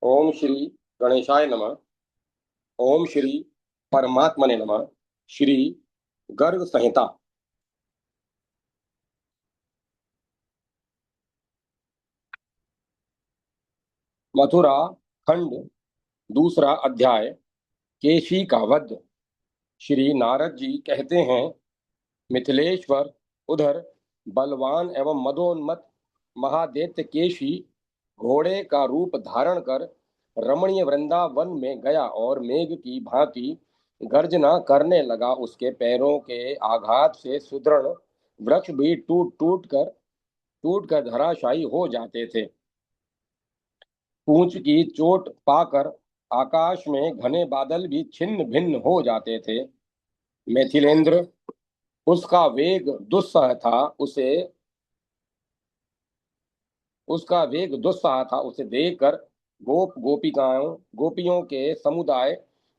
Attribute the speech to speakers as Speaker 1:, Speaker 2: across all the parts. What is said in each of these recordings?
Speaker 1: ओम श्री गणेशाय नमः। ओम श्री परमात्मने नमः। श्री गर्ग संहिता। मथुरा खंड दूसरा अध्याय। केशी का वध। श्री नारद जी कहते हैं, मिथिलेश्वर उधर बलवान एवं मदोन्मत्त महादैत्य केशी घोड़े का रूप धारण कर रमणीय वृंदावन में गया और मेघ की भांति गर्जना करने लगा। उसके पैरों के आघात से सुदृढ़ वृक्ष भी टूट कर धराशायी हो जाते थे। पूंछ की चोट पाकर आकाश में घने बादल भी छिन्न भिन्न हो जाते थे। मिथिलेंद्र उसका वेग दुस्सह था उसे उसका वेग दुस्साह था। उसे देखकर गोपियों के समुदाय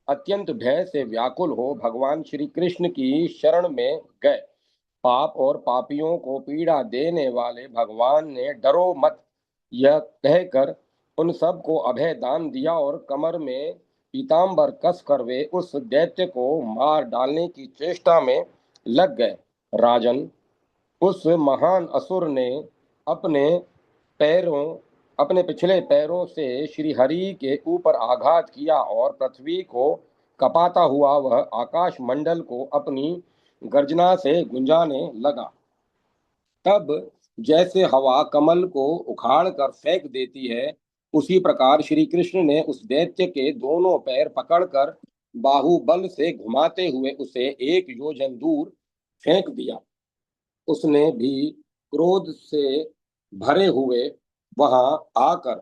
Speaker 1: अत्यंत भय से व्याकुल हो भगवान श्री कृष्ण की शरण में गए। पाप और पापियों को पीड़ा देने वाले भगवान ने डरो मत यह कहकर उन सब को अभय दान दिया और कमर में पीताम्बर कस कर वे उस दैत्य को मार डालने की चेष्टा में लग गए। राजन, उस महान असुर ने अपने पैरों अपने पिछले पैरों से श्री हरि के ऊपर आघात किया और पृथ्वी को कपाता हुआ वह आकाश मंडल को अपनी गर्जना से गुंजाने लगा। तब जैसे हवा कमल को उखाड़ कर फेंक देती है, उसी प्रकार श्री कृष्ण ने उस दैत्य के दोनों पैर पकड़कर बाहुबल से घुमाते हुए उसे 1 योजन दूर फेंक दिया। उसने भी क्रोध से भरे हुए वहां आकर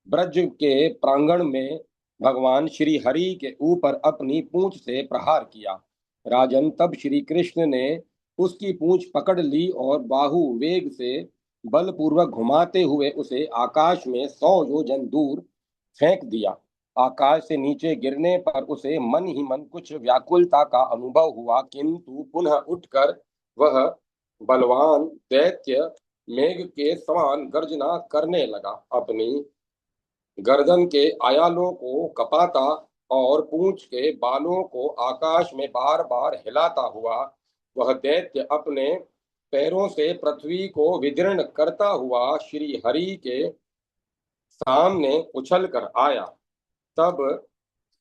Speaker 1: ब्रज के प्रांगण में भगवान श्री हरि के ऊपर अपनी पूंछ से प्रहार किया। राजन, तब श्री कृष्ण ने उसकी पूंछ पकड़ ली और बाहु वेग से बलपूर्वक घुमाते हुए उसे आकाश में 100 योजन दूर फेंक दिया। आकाश से नीचे गिरने पर उसे मन ही मन कुछ व्याकुलता का अनुभव हुआ, किंतु पुनः उठकर वह बलवान दैत्य मेघ के समान गर्जना करने लगा। अपनी गर्दन के आयालों को कपाता और पूंछ के बालों को आकाश में बार बार हिलाता हुआ वह दैत्य अपने पैरों से पृथ्वी को विदीर्ण करता हुआ श्री हरि के सामने उछल कर आया। तब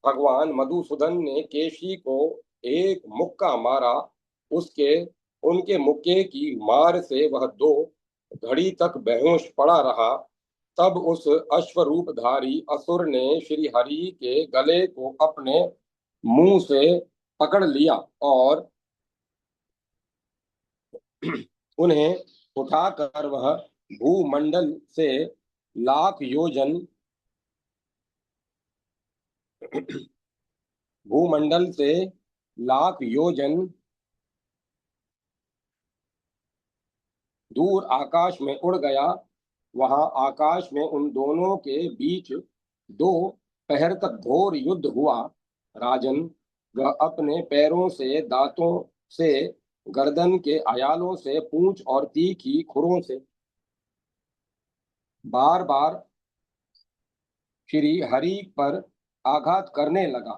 Speaker 1: भगवान मधुसूदन ने केशी को एक मुक्का मारा। उसके उनके मुक्के की मार से वह 2 घड़ी तक बेहोश पड़ा रहा। तब उस अश्वरूपधारी असुर ने श्री हरि के गले को अपने मुंह से पकड़ लिया और उन्हें उठाकर वह भूमंडल से लाख योजन भूमंडल से लाख योजन दूर आकाश में उड़ गया। वहां आकाश में उन दोनों के बीच 2 पहर तक घोर युद्ध हुआ। राजन, वह अपने पैरों से, दांतों से, गर्दन के अयालों से, पूंछ और तीखी खुरों से बार बार श्री हरि पर आघात करने लगा।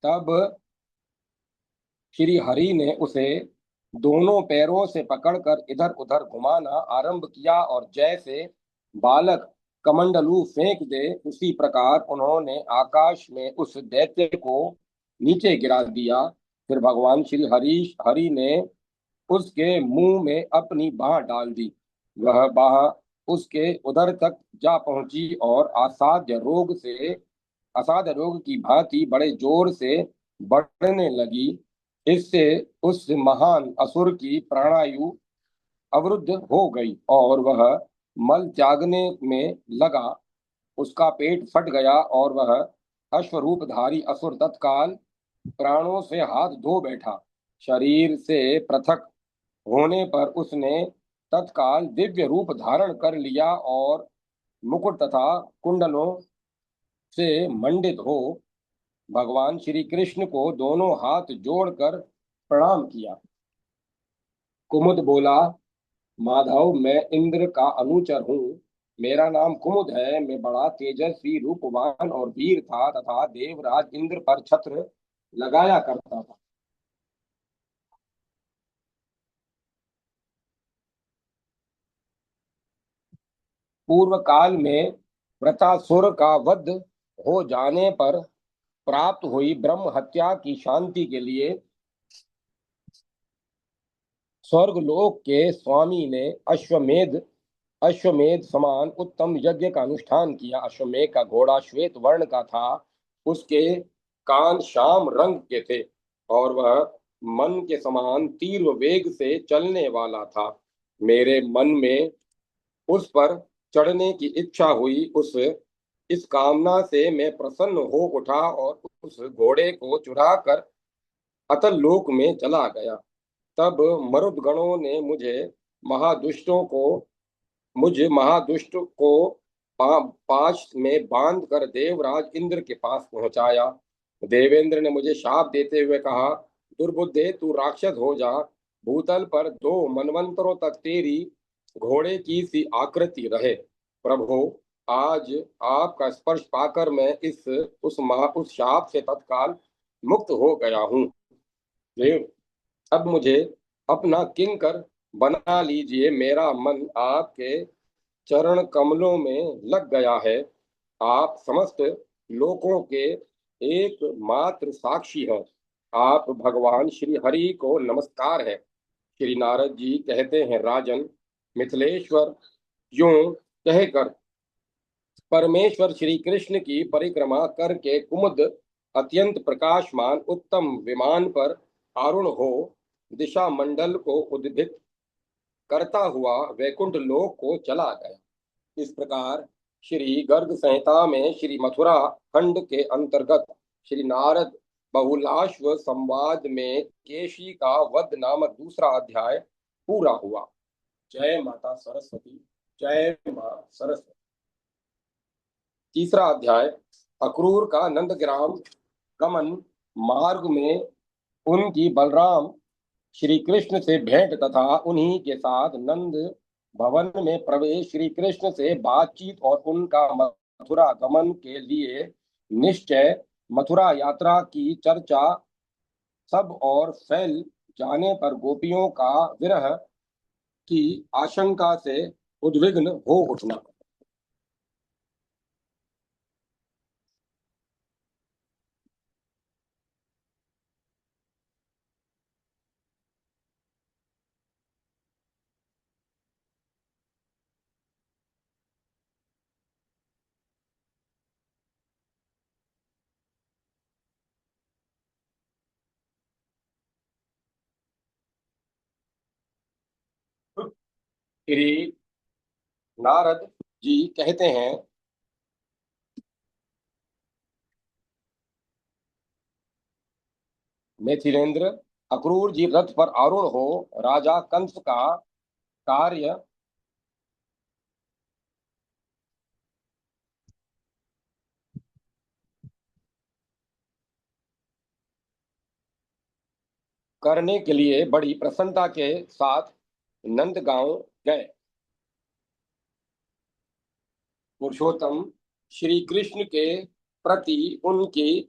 Speaker 1: तब श्री हरि ने उसे दोनों पैरों से पकड़कर इधर उधर घुमाना आरंभ किया और जैसे बालक कमंडलू फेंक दे, उसी प्रकार उन्होंने आकाश में उस दैत्य को नीचे गिरा दिया। फिर भगवान श्री हरि ने उसके मुंह में अपनी बाह डाल दी। वह बाह उसके उदर तक जा पहुंची और असाध्य रोग की भांति बड़े जोर से बढ़ने लगी। इससे उस महान असुर की प्राणायु अवरुद्ध हो गई और वह मल त्यागने में लगा। उसका पेट फट गया और वह अश्वरूपधारी असुर तत्काल प्राणों से हाथ धो बैठा। शरीर से पृथक होने पर उसने तत्काल दिव्य रूप धारण कर लिया और मुकुट तथा कुंडलों से मंडित हो भगवान श्री कृष्ण को दोनों हाथ जोड़कर प्रणाम किया। कुमुद बोला, माधव, मैं इंद्र का अनुचर हूँ। मेरा नाम कुमुद है। मैं बड़ा तेजस्वी, रूपवान और वीर था तथा देवराज इंद्र पर छत्र लगाया करता था। पूर्व काल में वृत्रासुर का वध हो जाने पर प्राप्त हुई ब्रह्म हत्या की शांति के लिए स्वर्गलोक के स्वामी ने अश्वमेध अश्वमेध समान उत्तम यज्ञ का अनुष्ठान किया। अश्वमेध का घोड़ा श्वेत वर्ण का था। उसके कान श्याम रंग के थे और वह मन के समान तीव्र वेग से चलने वाला था। मेरे मन में उस पर चढ़ने की इच्छा हुई। उस इस कामना से मैं प्रसन्न हो उठा और उस घोड़े को चुरा कर अतल लोक में चला गया। तब मरुदगणों ने मुझ महादुष्ट को पाश में बांध कर देवराज इंद्र के पास पहुंचाया। देवेंद्र ने मुझे शाप देते हुए कहा, दुर्बुद्धे, तू राक्षस हो जा। भूतल पर 2 मनवंतरों तक तेरी घोड़े की सी आकृति रहे। प्रभु, आज आपका स्पर्श पाकर मैं उस शाप से तत्काल मुक्त हो गया हूँ। देव, अब मुझे अपना किंकर बना लीजिए। मेरा मन आपके चरण कमलों में लग गया है। आप समस्त लोकों के एकमात्र साक्षी हैं। आप भगवान श्री हरि को नमस्कार है। श्री नारद जी कहते हैं, राजन, मिथिलेश्वर यूं कहकर परमेश्वर श्री कृष्ण की परिक्रमा करके कुमुद अत्यंत प्रकाशमान उत्तम विमान पर आरूढ़ हो दिशा मंडल को उद्भित करता हुआ वैकुंठ लोक को चला गया। इस प्रकार श्री गर्ग संहिता में श्री मथुरा खंड के अंतर्गत श्री नारद बहुलाश्व संवाद में केशी का वध नामक दूसरा अध्याय पूरा हुआ। जय माता सरस्वती। जय मां सरस्वती। तीसरा अध्याय, अक्रूर का नंदग्राम गमन। मार्ग में उनकी बलराम श्री कृष्ण से भेंट तथा उन्हीं के साथ नंद भवन में प्रवेश, श्री कृष्ण से बातचीत और उनका मथुरा गमन के लिए निश्चय, मथुरा यात्रा की चर्चा सब और फैल जाने पर गोपियों का विरह की आशंका से उद्विग्न हो उठना। श्री नारद जी कहते हैं, मिथिलेंद्र, अक्रूर जी रथ पर आरूढ़ हो राजा कंस का कार्य करने के लिए बड़ी प्रसन्नता के साथ नंदगांव गए। पुरुषोत्तम श्री कृष्ण के प्रति उनकी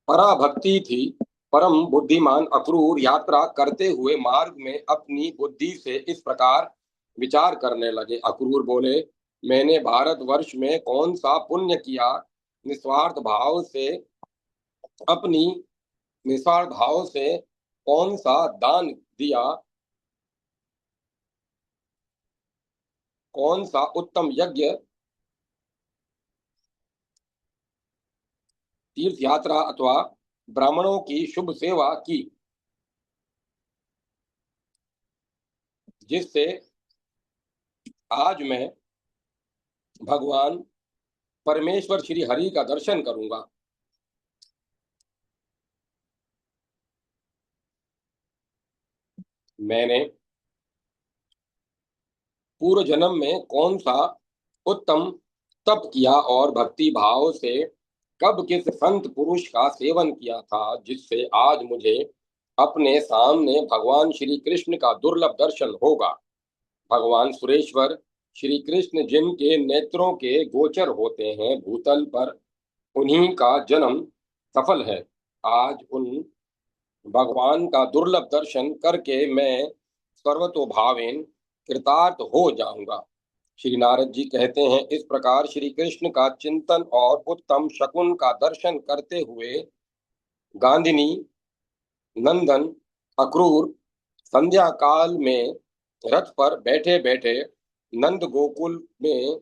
Speaker 1: पराभक्ति थी। परम बुद्धिमान अक्रूर यात्रा करते हुए मार्ग में अपनी बुद्धि से इस प्रकार विचार करने लगे। अक्रूर बोले, मैंने भारतवर्ष में कौन सा पुण्य किया? निस्वार्थ भाव से अपनी निस्वार्थ भाव से कौन सा दान दिया? कौन सा उत्तम यज्ञ, तीर्थ यात्रा अथवा ब्राह्मणों की शुभ सेवा की, जिससे आज मैं भगवान परमेश्वर श्री हरि का दर्शन करूंगा। मैंने पूर्व जन्म में कौन सा उत्तम तप किया और भक्ति भाव से कब किस संत पुरुष का सेवन किया था, जिससे आज मुझे अपने सामने भगवान श्री कृष्ण का दुर्लभ दर्शन होगा। भगवान सुरेश्वर श्री कृष्ण जिनके नेत्रों के गोचर होते हैं भूतल पर, उन्हीं का जन्म सफल है। आज उन भगवान का दुर्लभ दर्शन करके मैं सर्वतोभावेन कृतार्थ हो जाऊंगा। श्री नारद जी कहते हैं, इस प्रकार श्री कृष्ण का चिंतन और उत्तम शकुन का दर्शन करते हुए गांधिनी नंदन अक्रूर संध्या काल में रथ पर बैठे बैठे नंद गोकुल में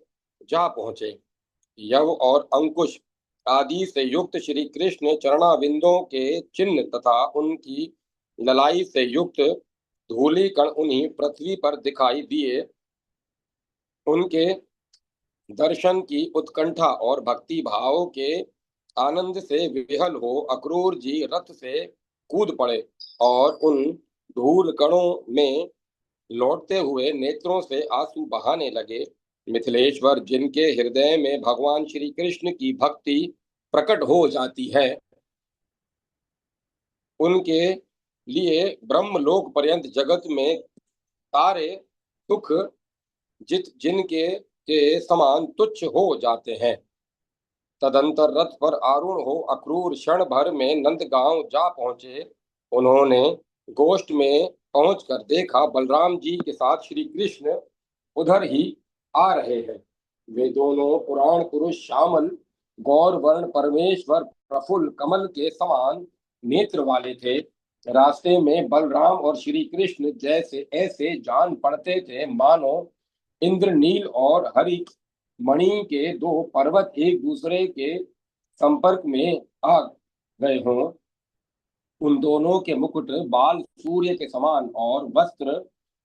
Speaker 1: जा पहुंचे। यव और अंकुश आदि से युक्त श्री कृष्ण चरणाविंदों के चिन्ह तथा उनकी ललाई से युक्त धूलि कण उन्हीं पृथ्वी पर दिखाई दिए। उनके दर्शन की उत्कंठा और भक्ति भाव के आनंद से विहल हो अक्रूर जी रथ से कूद पड़े और उन धूल कणों में लौटते हुए नेत्रों से आंसू बहाने लगे। मिथिलेश्वर जिनके हृदय में भगवान श्री कृष्ण की भक्ति प्रकट हो जाती है, उनके लिए ब्रह्मलोक पर्यंत जगत में सारे सुख जिनके के समान तुच्छ हो जाते हैं। तदंतर रथ पर आरूढ़ हो अक्रूर क्षण भर में नंदगांव जा पहुंचे। उन्होंने गोष्ठ में पहुंचकर देखा बलराम जी के साथ श्री कृष्ण उधर ही आ रहे हैं। वे दोनों पुराण पुरुष श्यामल गौर वर्ण परमेश्वर प्रफुल्ल कमल के समान नेत्र वाले थे। रास्ते में बलराम और श्री कृष्ण जैसे ऐसे जान पड़ते थे मानो इंद्रनील और हरि मणि के दो पर्वत एक दूसरे के संपर्क में आ गए हों। उन दोनों के मुकुट बाल सूर्य के समान और वस्त्र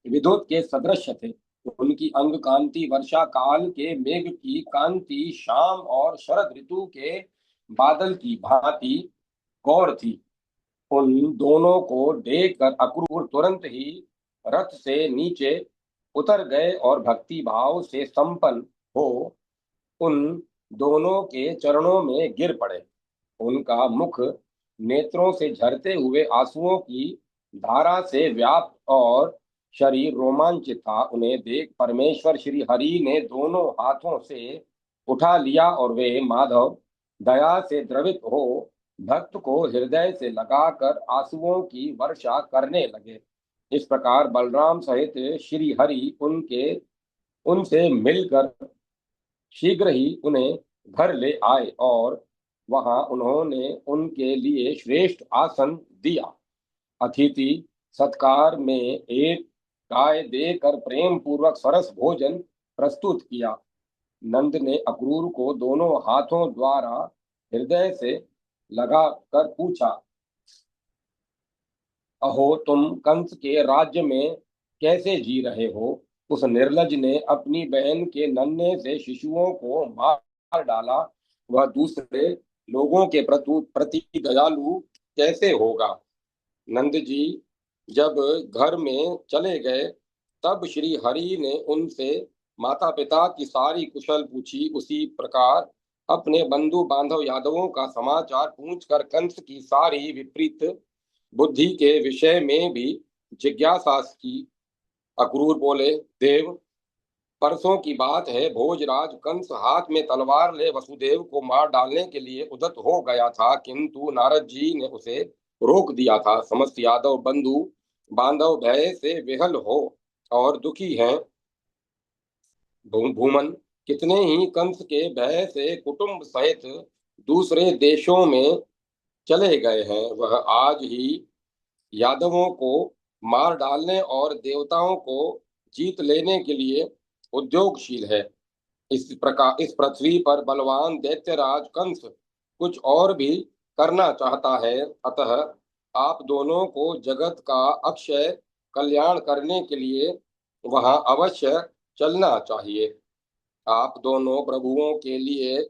Speaker 1: विद्युत के सदृश थे। उनकी अंग कांति वर्षा काल के मेघ की कांति शाम और शरद ऋतु के बादल की भांति गौर थी। उन दोनों को देखकर अक्रूर तुरंत ही रथ से नीचे उतर गए और भक्ति भाव से संपन्न हो उन दोनों के चरणों में गिर पड़े। उनका मुख नेत्रों से झरते हुए आंसुओं की धारा से व्याप्त और शरीर रोमांचित था। उन्हें देख परमेश्वर श्री हरि ने दोनों हाथों से उठा लिया और वे माधव दया से द्रवित हो भक्त को हृदय से लगाकर आंसुओं की वर्षा करने लगे। इस प्रकार बलराम सहित श्री हरि उनके उनसे मिलकर शीघ्र ही उन्हें घर ले आए और वहां उन्होंने उनके लिए श्रेष्ठ आसन दिया। अतिथि सत्कार में एक गाय देकर प्रेम पूर्वक सरस भोजन प्रस्तुत किया। नंद ने अक्रूर को दोनों हाथों द्वारा हृदय से लगा कर पूछा, अहो तुम कंस के राज्य में कैसे जी रहे हो? उस निर्लज ने अपनी बहन के नन्हे से शिशुओं को मार डाला। वह दूसरे लोगों के प्रति दयालु कैसे होगा? नंद जी जब घर में चले गए तब श्री हरि ने उनसे माता पिता की सारी कुशल पूछी। उसी प्रकार अपने बंधु बांधव यादवों का समाचार पूछकर कंस की सारी विपरीत बुद्धि के विषय में भी जिज्ञासा की। अक्रूर बोले, देव, परसों की बात है, भोजराज कंस हाथ में तलवार ले वसुदेव को मार डालने के लिए उद्यत हो गया था, किंतु नारद जी ने उसे रोक दिया था। समस्त यादव बंधु बांधव भय से विहल हो और दुखी हैं। भूमन कितने ही कंस के भय से कुटुंब सहित दूसरे देशों में चले गए हैं। वह आज ही यादवों को मार डालने और देवताओं को जीत लेने के लिए उद्योगशील है। इस पृथ्वी पर बलवान दैत्यराज कंस कुछ और भी करना चाहता है। अतः आप दोनों को जगत का अक्षय कल्याण करने के लिए वहां अवश्य चलना चाहिए। आप दोनों प्रभुओं के लिए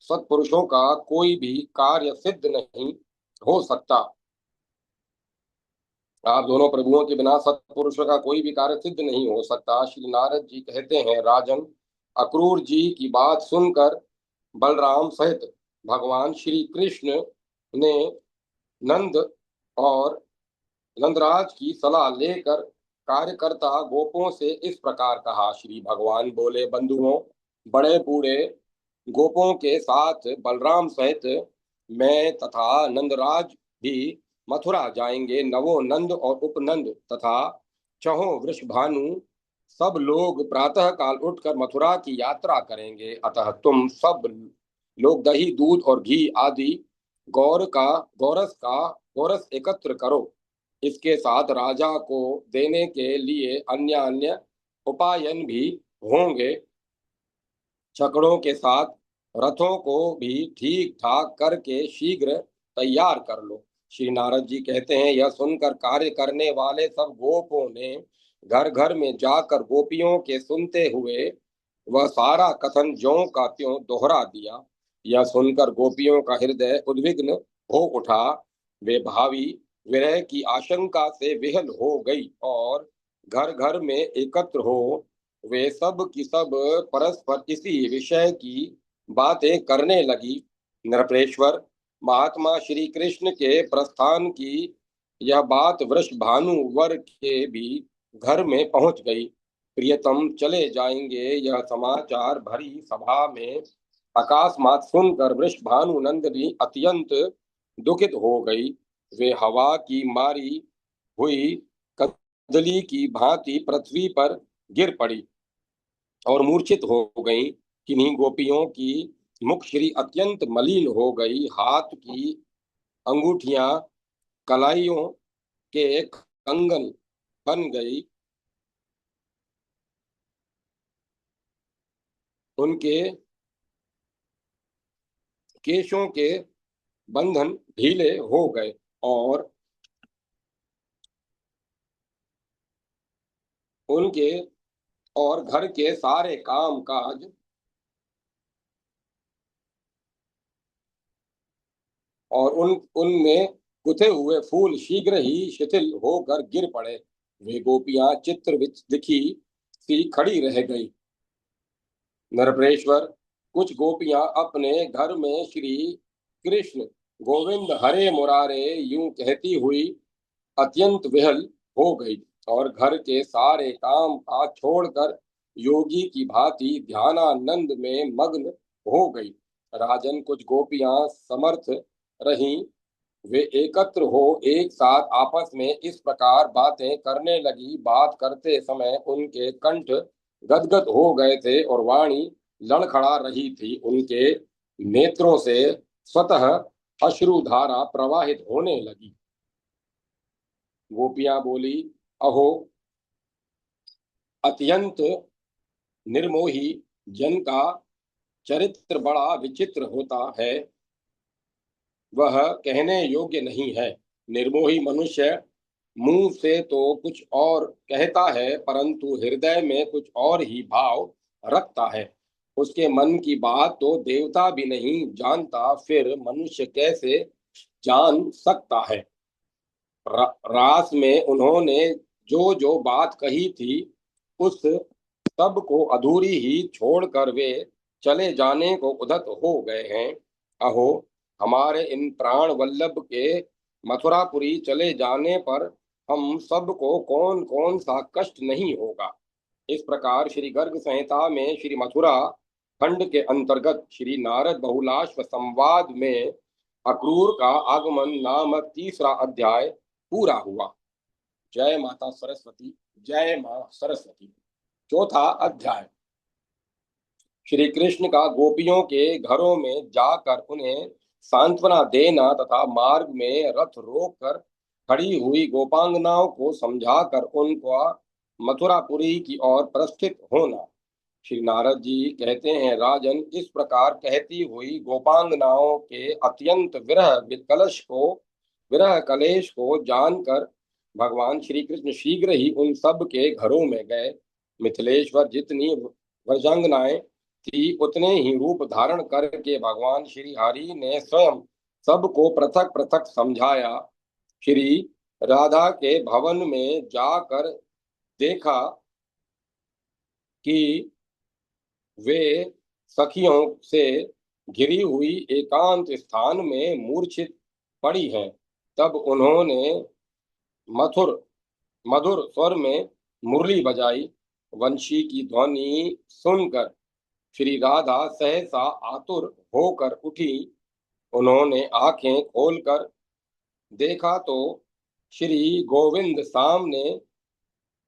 Speaker 1: सत्पुरुषों का कोई भी कार्य सिद्ध नहीं हो सकता। आप दोनों प्रभुओं के बिना सत्पुरुषों का कोई भी कार्य सिद्ध नहीं हो सकता। श्री नारद जी कहते हैं, राजन, अक्रूर जी की बात सुनकर बलराम सहित भगवान श्री कृष्ण ने नंद और नंदराज की सलाह लेकर कार्यकर्ता गोपों से इस प्रकार कहा। श्री भगवान बोले, बंधुओं, बड़े बूढ़े गोपों के साथ बलराम सहित मैं तथा नंदराज भी मथुरा जाएंगे। नवो नंद और उपनंद तथा चहों वृषभानु सब लोग प्रातः काल उठकर मथुरा की यात्रा करेंगे। अतः तुम सब लोग दही, दूध और घी आदि गौर का गौरस एकत्र करो। इसके साथ राजा को देने के लिए अन्य अन्य उपायन भी होंगे। छकड़ों के साथ रथों को भी ठीक ठाक करके शीघ्र तैयार कर लो। श्री नारद जी कहते हैं, यह सुनकर कार्य करने वाले सब गोपों ने घर घर में जाकर गोपियों के सुनते हुए वह सारा कथन ज्यों का त्यों दोहरा दिया। यह सुनकर गोपियों का हृदय उद्विग्न हो उठा। वे भावी विरह की आशंका से विहल हो गई और घर घर में एकत्र हो वे सब की सब परस्पर इसी विषय की बातें करने लगी। नृपेश्वर, महात्मा श्री कृष्ण के प्रस्थान की यह बात वृषभानु वर के भी घर में पहुंच गई। प्रियतम चले जाएंगे, यह समाचार भरी सभा में अकस्मात सुनकर वृषभानु नंदिनी अत्यंत दुखित हो गई। वे हवा की मारी हुई कदली की भांति पृथ्वी पर गिर पड़ी और मूर्छित हो गई। किन्हीं गोपियों की मुखश्री अत्यंत मलिन हो गई, हाथ की अंगूठियां कलाइयों के कंगन बन गई, उनके केशों के बंधन ढीले हो गए और उनके और घर के सारे काम काज और उनमें गुथे हुए फूल शीघ्र ही शिथिल होकर गिर पड़े। वे गोपियां चित्र दिखी सी खड़ी रह गई। नरप्रेश्वर, कुछ गोपियां अपने घर में श्री कृष्ण गोविंद हरे मुरारे यूं कहती हुई अत्यंत विहल हो गई और घर के सारे काम काज छोड़कर योगी की भांति ध्यानानंद में मग्न हो गई। राजन, कुछ गोपियां समर्थ रहीं। वे एकत्र हो एक साथ आपस में इस प्रकार बातें करने लगी। बात करते समय उनके कंठ गदगद हो गए थे और वाणी लड़खड़ा रही थी। उनके नेत्रों से स्वतः अश्रुधारा प्रवाहित होने लगी। गोपियां बोली, अहो, अत्यंत निर्मोही जन का चरित्र बड़ा विचित्र होता है, वह कहने योग्य नहीं है। निर्मोही मनुष्य मुंह से तो कुछ और कहता है परंतु हृदय में कुछ और ही भाव रखता है। उसके मन की बात तो देवता भी नहीं जानता, फिर मनुष्य कैसे जान सकता है। रास में उन्होंने जो जो बात कही थी उस सब को अधूरी ही छोड़कर वे चले जाने को उद्यत हो गए हैं। अहो, हमारे इन प्राण वल्लभ के मथुरापुरी चले जाने पर हम सबको कौन कौन सा कष्ट नहीं होगा। इस प्रकार श्री गर्ग संहिता में श्री मथुरा खंड के अंतर्गत श्री नारद बहुलाश्व संवाद में अक्रूर का आगमन नामक तीसरा अध्याय पूरा हुआ। जय माता सरस्वती, जय मां सरस्वती। चौथा अध्याय। श्री कृष्ण का गोपियों के घरों में जाकर उन्हें सांत्वना देना तथा मार्ग में रथ रोककर खड़ी हुई गोपांगनाओं को समझाकर उनको मथुरापुरी की ओर प्रस्थित होना। श्री नारद जी कहते हैं, राजन, इस प्रकार कहती हुई गोपांगनाओं के अत्यंत विरह कलेश को जानकर भगवान श्री कृष्ण शीघ्र ही उन सब के घरों में गए। मिथिलेश्वर, जितनी व्रजांगनाएं थी उतने ही रूप धारण करके भगवान श्री हरि ने स्वयं सबको पृथक पृथक समझाया। श्री राधा के भवन में जाकर देखा कि वे सखियों से घिरी हुई एकांत स्थान में मूर्छित पड़ी हैं। तब उन्होंने मधुर मधुर स्वर में मुरली बजाई। वंशी की ध्वनि सुनकर श्री राधा सहसा आतुर होकर उठी। उन्होंने आंखें खोलकर देखा तो श्री गोविंद सामने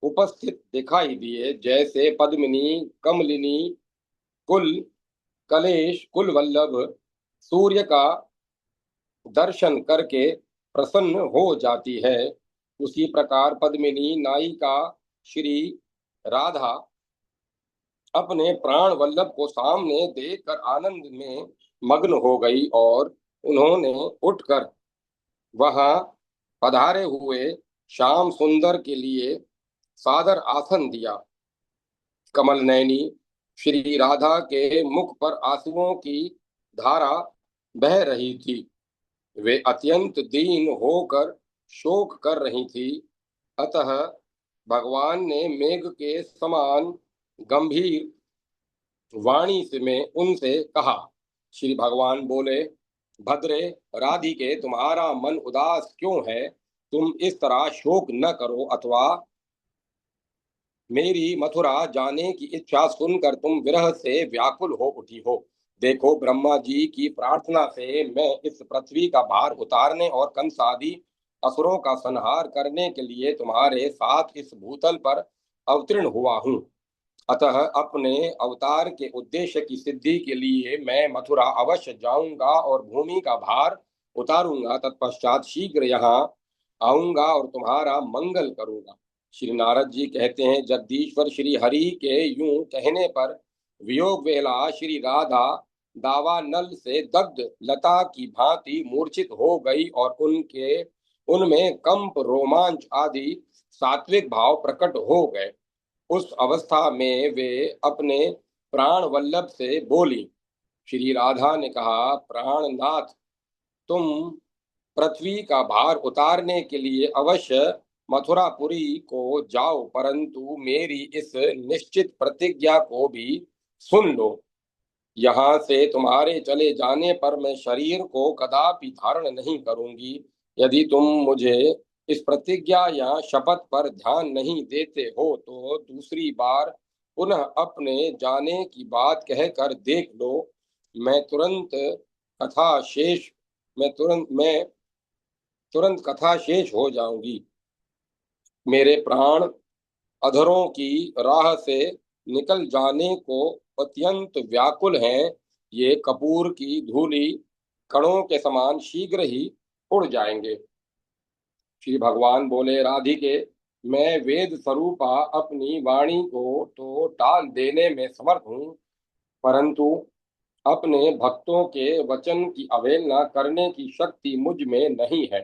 Speaker 1: उपस्थित दिखाई दिए। जैसे पद्मिनी, कमलिनी, कुल कलेश, कुल वल्लभ सूर्य का दर्शन करके प्रसन्न हो जाती है, उसी प्रकार पद्मिनी नायिका श्री राधा अपने प्राण वल्लभ को सामने देखकर आनंद में मग्न हो गई और उन्होंने उठकर वहां पधारे हुए श्याम सुंदर के लिए सादर आसन दिया। कमल नयनी श्री राधा के मुख पर आंसुओं की धारा बह रही थी। वे अत्यंत दीन होकर शोक कर रही थी। अतः भगवान ने मेघ के समान गंभीर वाणी से में उनसे कहा। श्री भगवान बोले, भद्रे, राधिके, तुम्हारा मन उदास क्यों है? तुम इस तरह शोक न करो, अथवा मेरी मथुरा जाने की इच्छा सुनकर तुम विरह से व्याकुल हो उठी हो। देखो, ब्रह्मा जी की प्रार्थना से मैं इस पृथ्वी का भार उतारने और कंस आदि असुरों का संहार करने के लिए तुम्हारे साथ इस भूतल पर अवतीर्ण हुआ हूँ। अतः अपने अवतार के उद्देश्य की सिद्धि के लिए मैं मथुरा अवश्य जाऊंगा और भूमि का भार उतारूंगा। तत्पश्चात शीघ्र यहाँ आऊंगा और तुम्हारा मंगल करूंगा। श्री नारद जी कहते हैं, जगदीश्वर श्री हरि के यूं कहने पर वियोग वेला श्री राधा दावानल से दग्ध लता की भांति मूर्छित हो गई और उनके उनमें कंप, रोमांच आदि सात्विक भाव प्रकट हो गए। उस अवस्था में वे अपने प्राण वल्लभ से बोली। श्री राधा ने कहा, प्राणनाथ, तुम पृथ्वी का भार उतारने के लिए अवश्य मथुरापुरी को जाओ, परंतु मेरी इस निश्चित प्रतिज्ञा को भी सुन लो। यहाँ से तुम्हारे चले जाने पर मैं शरीर को कदापि धारण नहीं करूंगी। यदि तुम मुझे इस प्रतिज्ञा या शपथ पर ध्यान नहीं देते हो तो दूसरी बार पुनः अपने जाने की बात कहकर देख लो। मैं तुरंत कथा शेष मैं तुरंत कथा शेष हो जाऊंगी। मेरे प्राण अधरों की राह से निकल जाने को अत्यंत व्याकुल हैं। ये कपूर की धूली कणों के समान शीघ्र ही उड़ जाएंगे। श्री भगवान बोले, राधिके, मैं वेद स्वरूपा अपनी वाणी को तो टाल देने में समर्थ हूँ, परंतु अपने भक्तों के वचन की अवहेलना करने की शक्ति मुझ में नहीं है।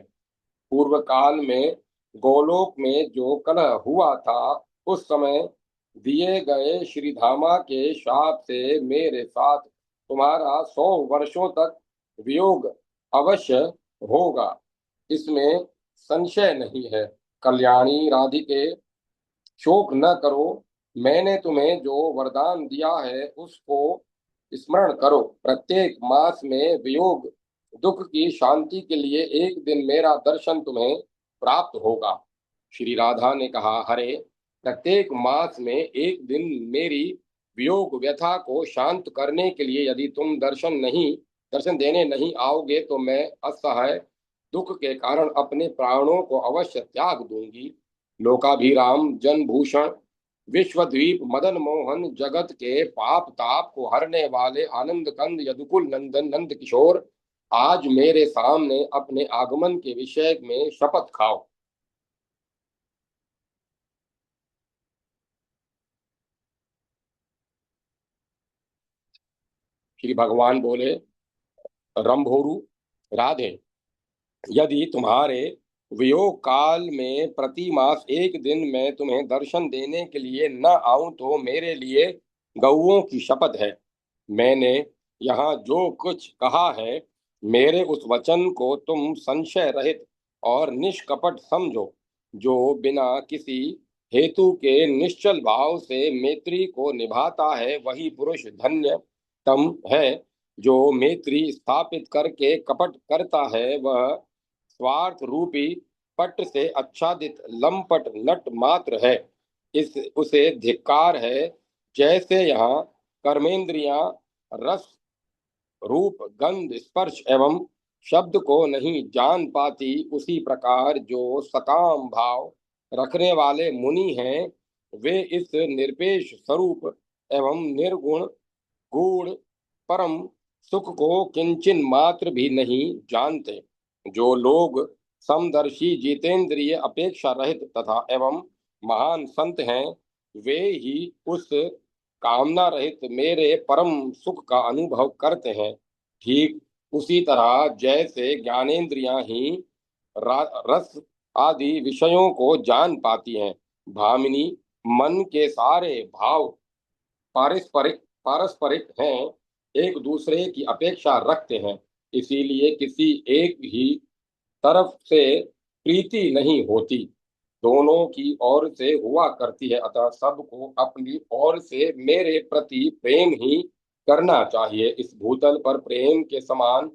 Speaker 1: पूर्व काल में गोलोक में जो कलह हुआ था, उस समय दिए गए श्री धामा के शाप से मेरे साथ तुम्हारा 100 वर्षों तक वियोग अवश्य होगा, इसमें संशय नहीं है। कल्याणी राधिके, शोक न करो। मैंने तुम्हें जो वरदान दिया है उसको स्मरण करो। प्रत्येक मास में वियोग दुख की शांति के लिए एक दिन मेरा दर्शन तुम्हें प्राप्त होगा। श्री राधा ने कहा, हरे, प्रत्येक मास में एक दिन मेरी वियोग व्यथा को शांत करने के लिए यदि तुम दर्शन देने नहीं आओगे तो मैं असहाय दुख के कारण अपने प्राणों को अवश्य त्याग दूंगी। लोकाभिराम, जनभूषण, विश्वद्वीप, मदन मोहन, जगत के पाप ताप को हरने वाले आनंद कंद यदुकुल नंदन नंद किशोर, आज मेरे सामने अपने आगमन के विषय में शपथ खाओ। श्री भगवान बोले, रंभोरु, राधे, यदि तुम्हारे वियोग काल में प्रति मास एक दिन मैं तुम्हें दर्शन देने के लिए न आऊं तो मेरे लिए गौओं की शपथ है। मैंने यहाँ जो कुछ कहा है, मेरे उस वचन को तुम संशय रहित और निष्कपट समझो। जो बिना किसी हेतु के निश्चल भाव से मैत्री को निभाता है, वही पुरुष धन्य तम है। जो मैत्री स्थापित करके कपट करता है, वह स्वार्थ रूपी पट से आच्छादित लंपट नट मात्र है। इस उसे धिक्कार है। जैसे यहाँ कर्मेंद्रियां रस, रूप, गंध, स्पर्श एवं शब्द को नहीं जान पाती, उसी प्रकार जो सकाम भाव रखने वाले मुनि हैं, वे इस निरपेक्ष स्वरूप एवं निर्गुण गूढ़ परम सुख को किंचन मात्र भी नहीं जानते। जो लोग समदर्शी, जितेंद्रिय, अपेक्षा रहित तथा एवं महान संत हैं, वे ही उस कामना रहित मेरे परम सुख का अनुभव करते हैं। ठीक उसी तरह जैसे ज्ञानेंद्रियां ही रस आदि विषयों को जान पाती हैं, भामिनी मन के सारे भाव पारस्परिक पारस्परिक हैं, एक दूसरे की अपेक्षा रखते हैं, इसीलिए किसी एक ही तरफ से प्रीति नहीं होती, दोनों की ओर से हुआ करती है। अतः सबको अपनी ओर से मेरे प्रति प्रेम ही करना चाहिए। इस भूतल पर प्रेम के समान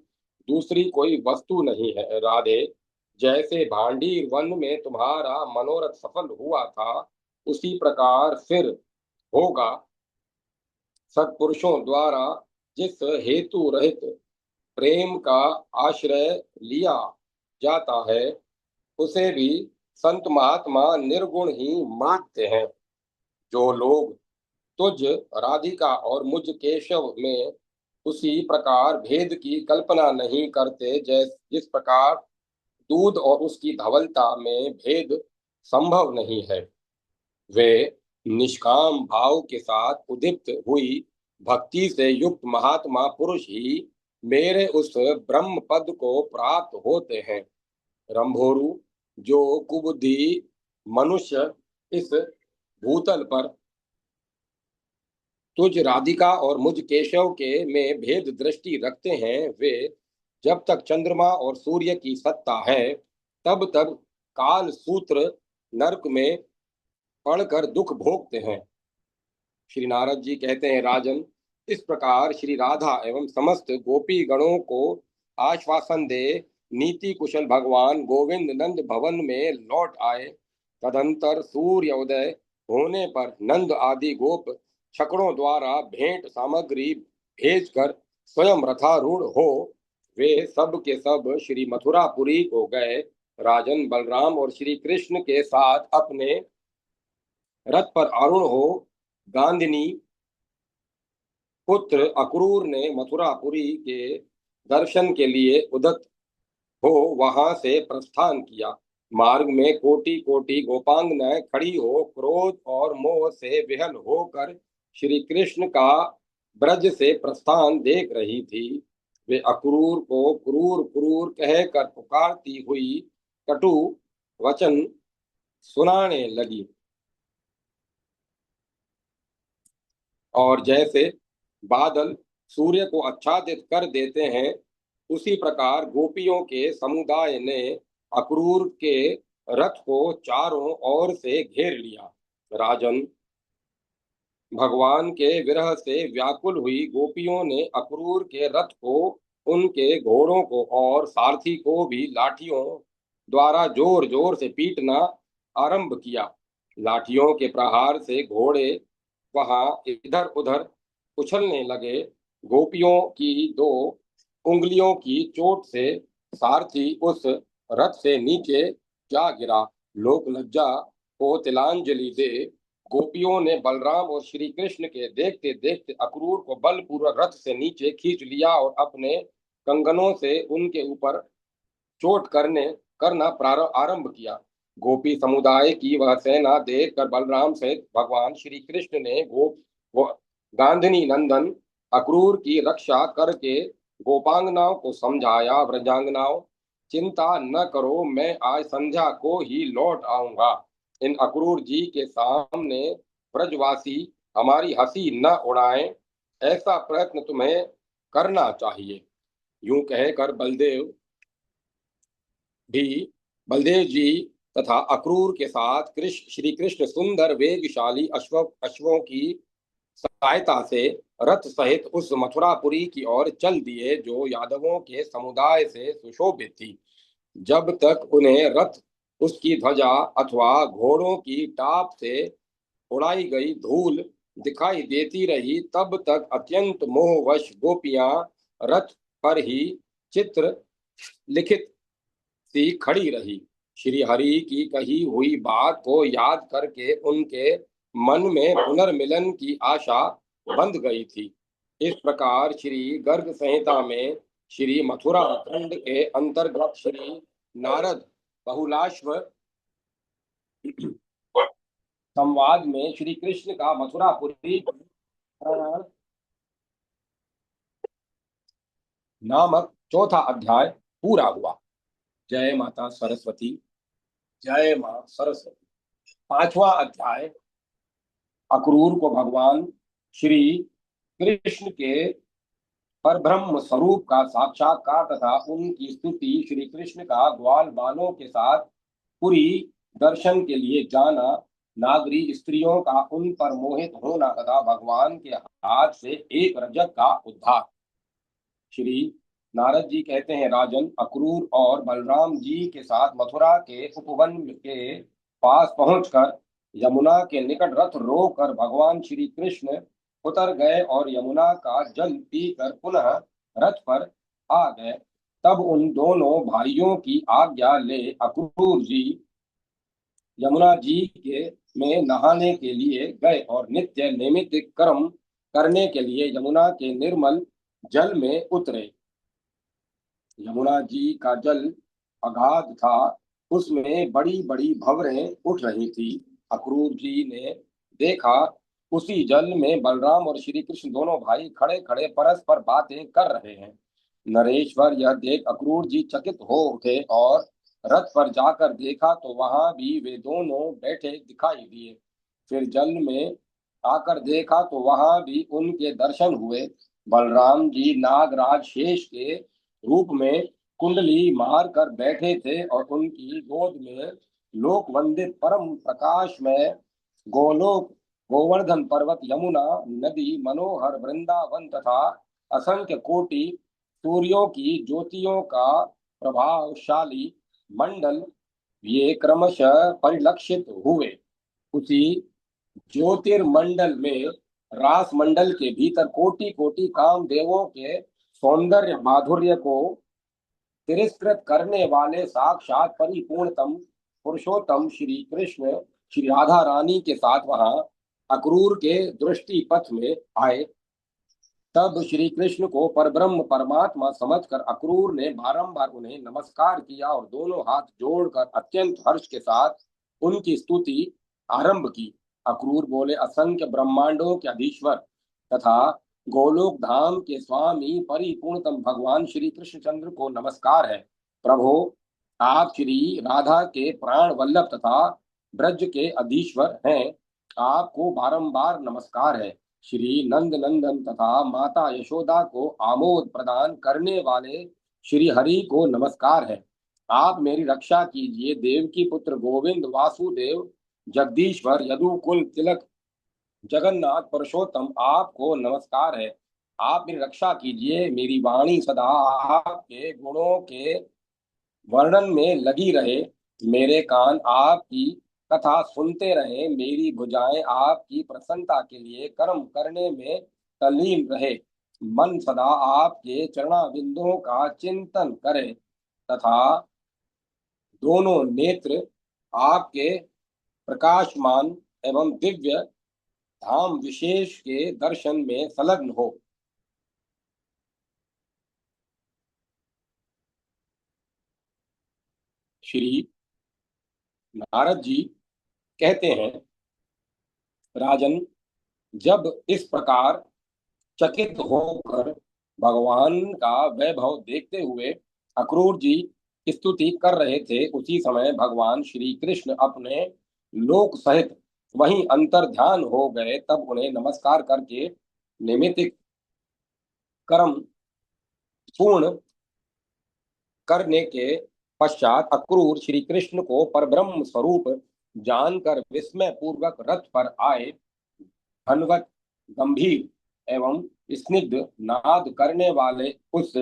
Speaker 1: दूसरी कोई वस्तु नहीं है। राधे, जैसे भांडीर वन में तुम्हारा मनोरथ सफल हुआ था, उसी प्रकार फिर होगा। सत्पुरुषों द्वारा जिस हेतु रहित प्रेम का आश्रय लिया जाता है, उसे भी संत महात्मा निर्गुण ही मानते हैं। जो लोग तुझ राधिका और मुझ केशव में उसी प्रकार भेद की कल्पना नहीं करते, जिस प्रकार दूध और उसकी धवलता में भेद संभव नहीं है, वे निष्काम भाव के साथ उद्दीप्त हुई भक्ति से युक्त महात्मा पुरुष ही मेरे उस ब्रह्म पद को प्राप्त होते हैं। रंभोरु, जो कुबुद्धि मनुष्य इस भूतल पर तुझ राधिका और मुझ केशव के में भेद दृष्टि रखते हैं, वे जब तक चंद्रमा और सूर्य की सत्ता है, तब तक काल सूत्र नरक में पढ़कर दुख भोगते हैं। श्री नारद जी कहते हैं, राजन, इस प्रकार श्री राधा एवं समस्त गोपी गणों को आश्वासन दे नीति कुशल भगवान गोविंद नंद भवन में लौट आए। तदंतर सूर्य उदय होने पर नंद आदि गोप छकड़ों द्वारा भेंट सामग्री भेजकर स्वयं रथारूढ़ हो वे सब के सब श्री मथुरापुरी को गए। राजन, बलराम और श्री कृष्ण के साथ अपने रथ पर आरूढ़ हो गांधिनी पुत्र अक्रूर ने मथुरापुरी के दर्शन के लिए उदत हो वहां से प्रस्थान किया। मार्ग में कोटि कोटि गोपांगनाएं खड़ी हो क्रोध और मोह से विहल होकर श्री कृष्ण का ब्रज से प्रस्थान देख रही थी। वे अक्रूर को क्रूर क्रूर कहकर पुकारती हुई कटु वचन सुनाने लगी। और जैसे बादल सूर्य को आच्छादित कर देते हैं, उसी प्रकार गोपियों के समुदाय ने अक्रूर के रथ को चारों ओर से घेर लिया। राजन, भगवान के विरह से व्याकुल हुई गोपियों ने अक्रूर के रथ को, उनके घोड़ों को और सारथी को भी लाठियों द्वारा जोर जोर से पीटना आरंभ किया। लाठियों के प्रहार से घोड़े वहां इधर उधर उछलने लगे। गोपियों की दो उंगलियों की चोट से सारथी उस रथ से नीचे जा गिरा। लोक लज्जा को तिलांजलि दे गोपियों ने बलराम और श्री कृष्ण के देखते देखते अक्रूर को बलपूर्वक रथ से नीचे खींच लिया और अपने कंगनों से उनके ऊपर चोट करना प्रारंभ आरंभ किया। गोपी समुदाय की वह सेना देखकर बलराम सहित भगवान श्री कृष्ण ने गांधिनी नंदन अक्रूर की रक्षा करके गोपांगनाओं को समझाया, व्रजांगनाओं, चिंता न करो, मैं आज संध्या को ही लौट आऊंगा। इन अक्रूर जी के सामने ब्रजवासी हमारी हंसी न उड़ाएं, ऐसा प्रयत्न तुम्हें करना चाहिए। यूं कहकर भी बलदेव जी तथा अक्रूर के साथ श्री कृष्ण सुंदर वेगशाली अश्वों की सहायता से रथ सहित उस मथुरापुरी की ओर चल दिए, जो यादवों के समुदाय से सुशोभित थी। जब तक उन्हें रथ उसकी ध्वजा अथवा घोड़ों की टाप से उड़ाई गई धूल दिखाई देती रही, तब तक अत्यंत मोहवश गोपियां रथ पर ही चित्र लिखित सी खड़ी रही। श्री हरि की कही हुई बात को याद करके उनके मन में पुनर्मिलन की आशा बंध गई थी। इस प्रकार श्री गर्ग संहिता में श्री मथुरा खंड के अंतर्गत श्री नारद बहुलाश्व संवाद में श्री कृष्ण का मथुरापुरी नामक चौथा अध्याय पूरा हुआ। जय माता सरस्वती। जय मां सरस्वती। पांचवा अध्याय अक्रूर को भगवान श्री कृष्ण के परब्रह्म स्वरूप का साक्षात्कार तथा उनकी स्तुति, श्री कृष्ण का ग्वाल बालों के साथ पुरी दर्शन के लिए जाना, नागरी स्त्रियों का उन पर मोहित होना तथा भगवान के हाथ से एक रजक का उद्धार। श्री नारद जी कहते हैं, राजन, अक्रूर और बलराम जी के साथ मथुरा के उपवन के पास पहुंचकर यमुना के निकट रथ रोककर भगवान श्री कृष्ण उतर गए और यमुना का जल पीकर पुनः रथ पर आ गए। तब उन दोनों भाइयों की आज्ञा ले अक्रूर जी यमुना जी के में नहाने के लिए गए और नित्य नैमित्तिक कर्म करने के लिए यमुना के निर्मल जल में उतरे। यमुना जी का जल अगाध था, उसमें बड़ी बड़ी भंवरें उठ रही थी। अक्रूर जी ने देखा, उसी जल में बलराम और श्री कृष्ण दोनों भाई खड़े खड़े परस्पर बातें कर रहे हैं। नरेश्वर यह देख अक्रूर जी चकित हो उठे और रथ पर जाकर देखा तो वहां भी वे दोनों बैठे दिखाई दिए। फिर जल में आकर देखा तो वहां भी उनके दर्शन हुए। बलराम जी नागराज शेष के रूप में कुंडली मार कर बैठे थे और उनकी गोद में लोक वंदित परम प्रकाश में गोलोक, गोवर्धन पर्वत, यमुना नदी, मनोहर वृंदावन तथा असंख्य कोटि सूर्यों की ज्योतियों का प्रभावशाली मंडल ये क्रमशः परिलक्षित हुए। उसी ज्योतिर्मंडल में रास मंडल के भीतर कोटि कोटि कामदेवों के सौंदर्य माधुर्य को तिरस्कृत करने वाले साक्षात परिपूर्णतम पुरुषोत्तम श्री कृष्ण श्री राधा रानी के साथ वहां अक्रूर के दृष्टि पथ में आए। तब श्री कृष्ण को परब्रह्म परमात्मा समझकर अक्रूर ने बारंबार उन्हें नमस्कार किया और दोनों हाथ जोड़कर अत्यंत हर्ष के साथ उनकी स्तुति आरंभ की। अक्रूर बोले, असंख्य ब्रह्मांडों के अधीश्वर तथा गोलोक धाम के स्वामी परिपूर्णतम भगवान श्री कृष्णचंद्र को नमस्कार है। प्रभो, आप श्री राधा के प्राण वल्लभ तथा ब्रज के अधीश्वर हैं, आपको बारंबार नमस्कार है। श्री नंद नंदन तथा माता यशोदा को आमोद प्रदान करने वाले श्री हरि को नमस्कार है। आप मेरी रक्षा कीजिए। देवकी पुत्र गोविंद, वासुदेव, जगदीश्वर, यदुकुल तिलक, जगन्नाथ पुरुषोत्तम, आपको नमस्कार है। आप मेरी रक्षा कीजिए। मेरी वाणी सदा आपके गुणों के वर्णन में लगी रहे, मेरे कान आपकी कथा सुनते रहे, मेरी भुजाएं आपकी प्रसन्नता के लिए कर्म करने में तल्लीन रहे, मन सदा आपके चरणाबिंदुओं का चिंतन करे तथा दोनों नेत्र आपके प्रकाशमान एवं दिव्य धाम विशेष के दर्शन में संलग्न हो। श्री नारद जी कहते हैं, राजन, जब इस प्रकार चकित होकर भगवान का वैभव देखते हुए अक्रूर जी स्तुति कर रहे थे, उसी समय भगवान श्री कृष्ण अपने लोक सहित वहीं अंतर ध्यान हो गए। तब उन्हें नमस्कार करके निमित्त कर्म पूर्ण करने के पश्चात अक्रूर श्री कृष्ण को परब्रह्म स्वरूप जानकर विस्मय पूर्वक रथ पर आए। घनवत, गंभीर एवं स्निग्ध नाद करने वाले उस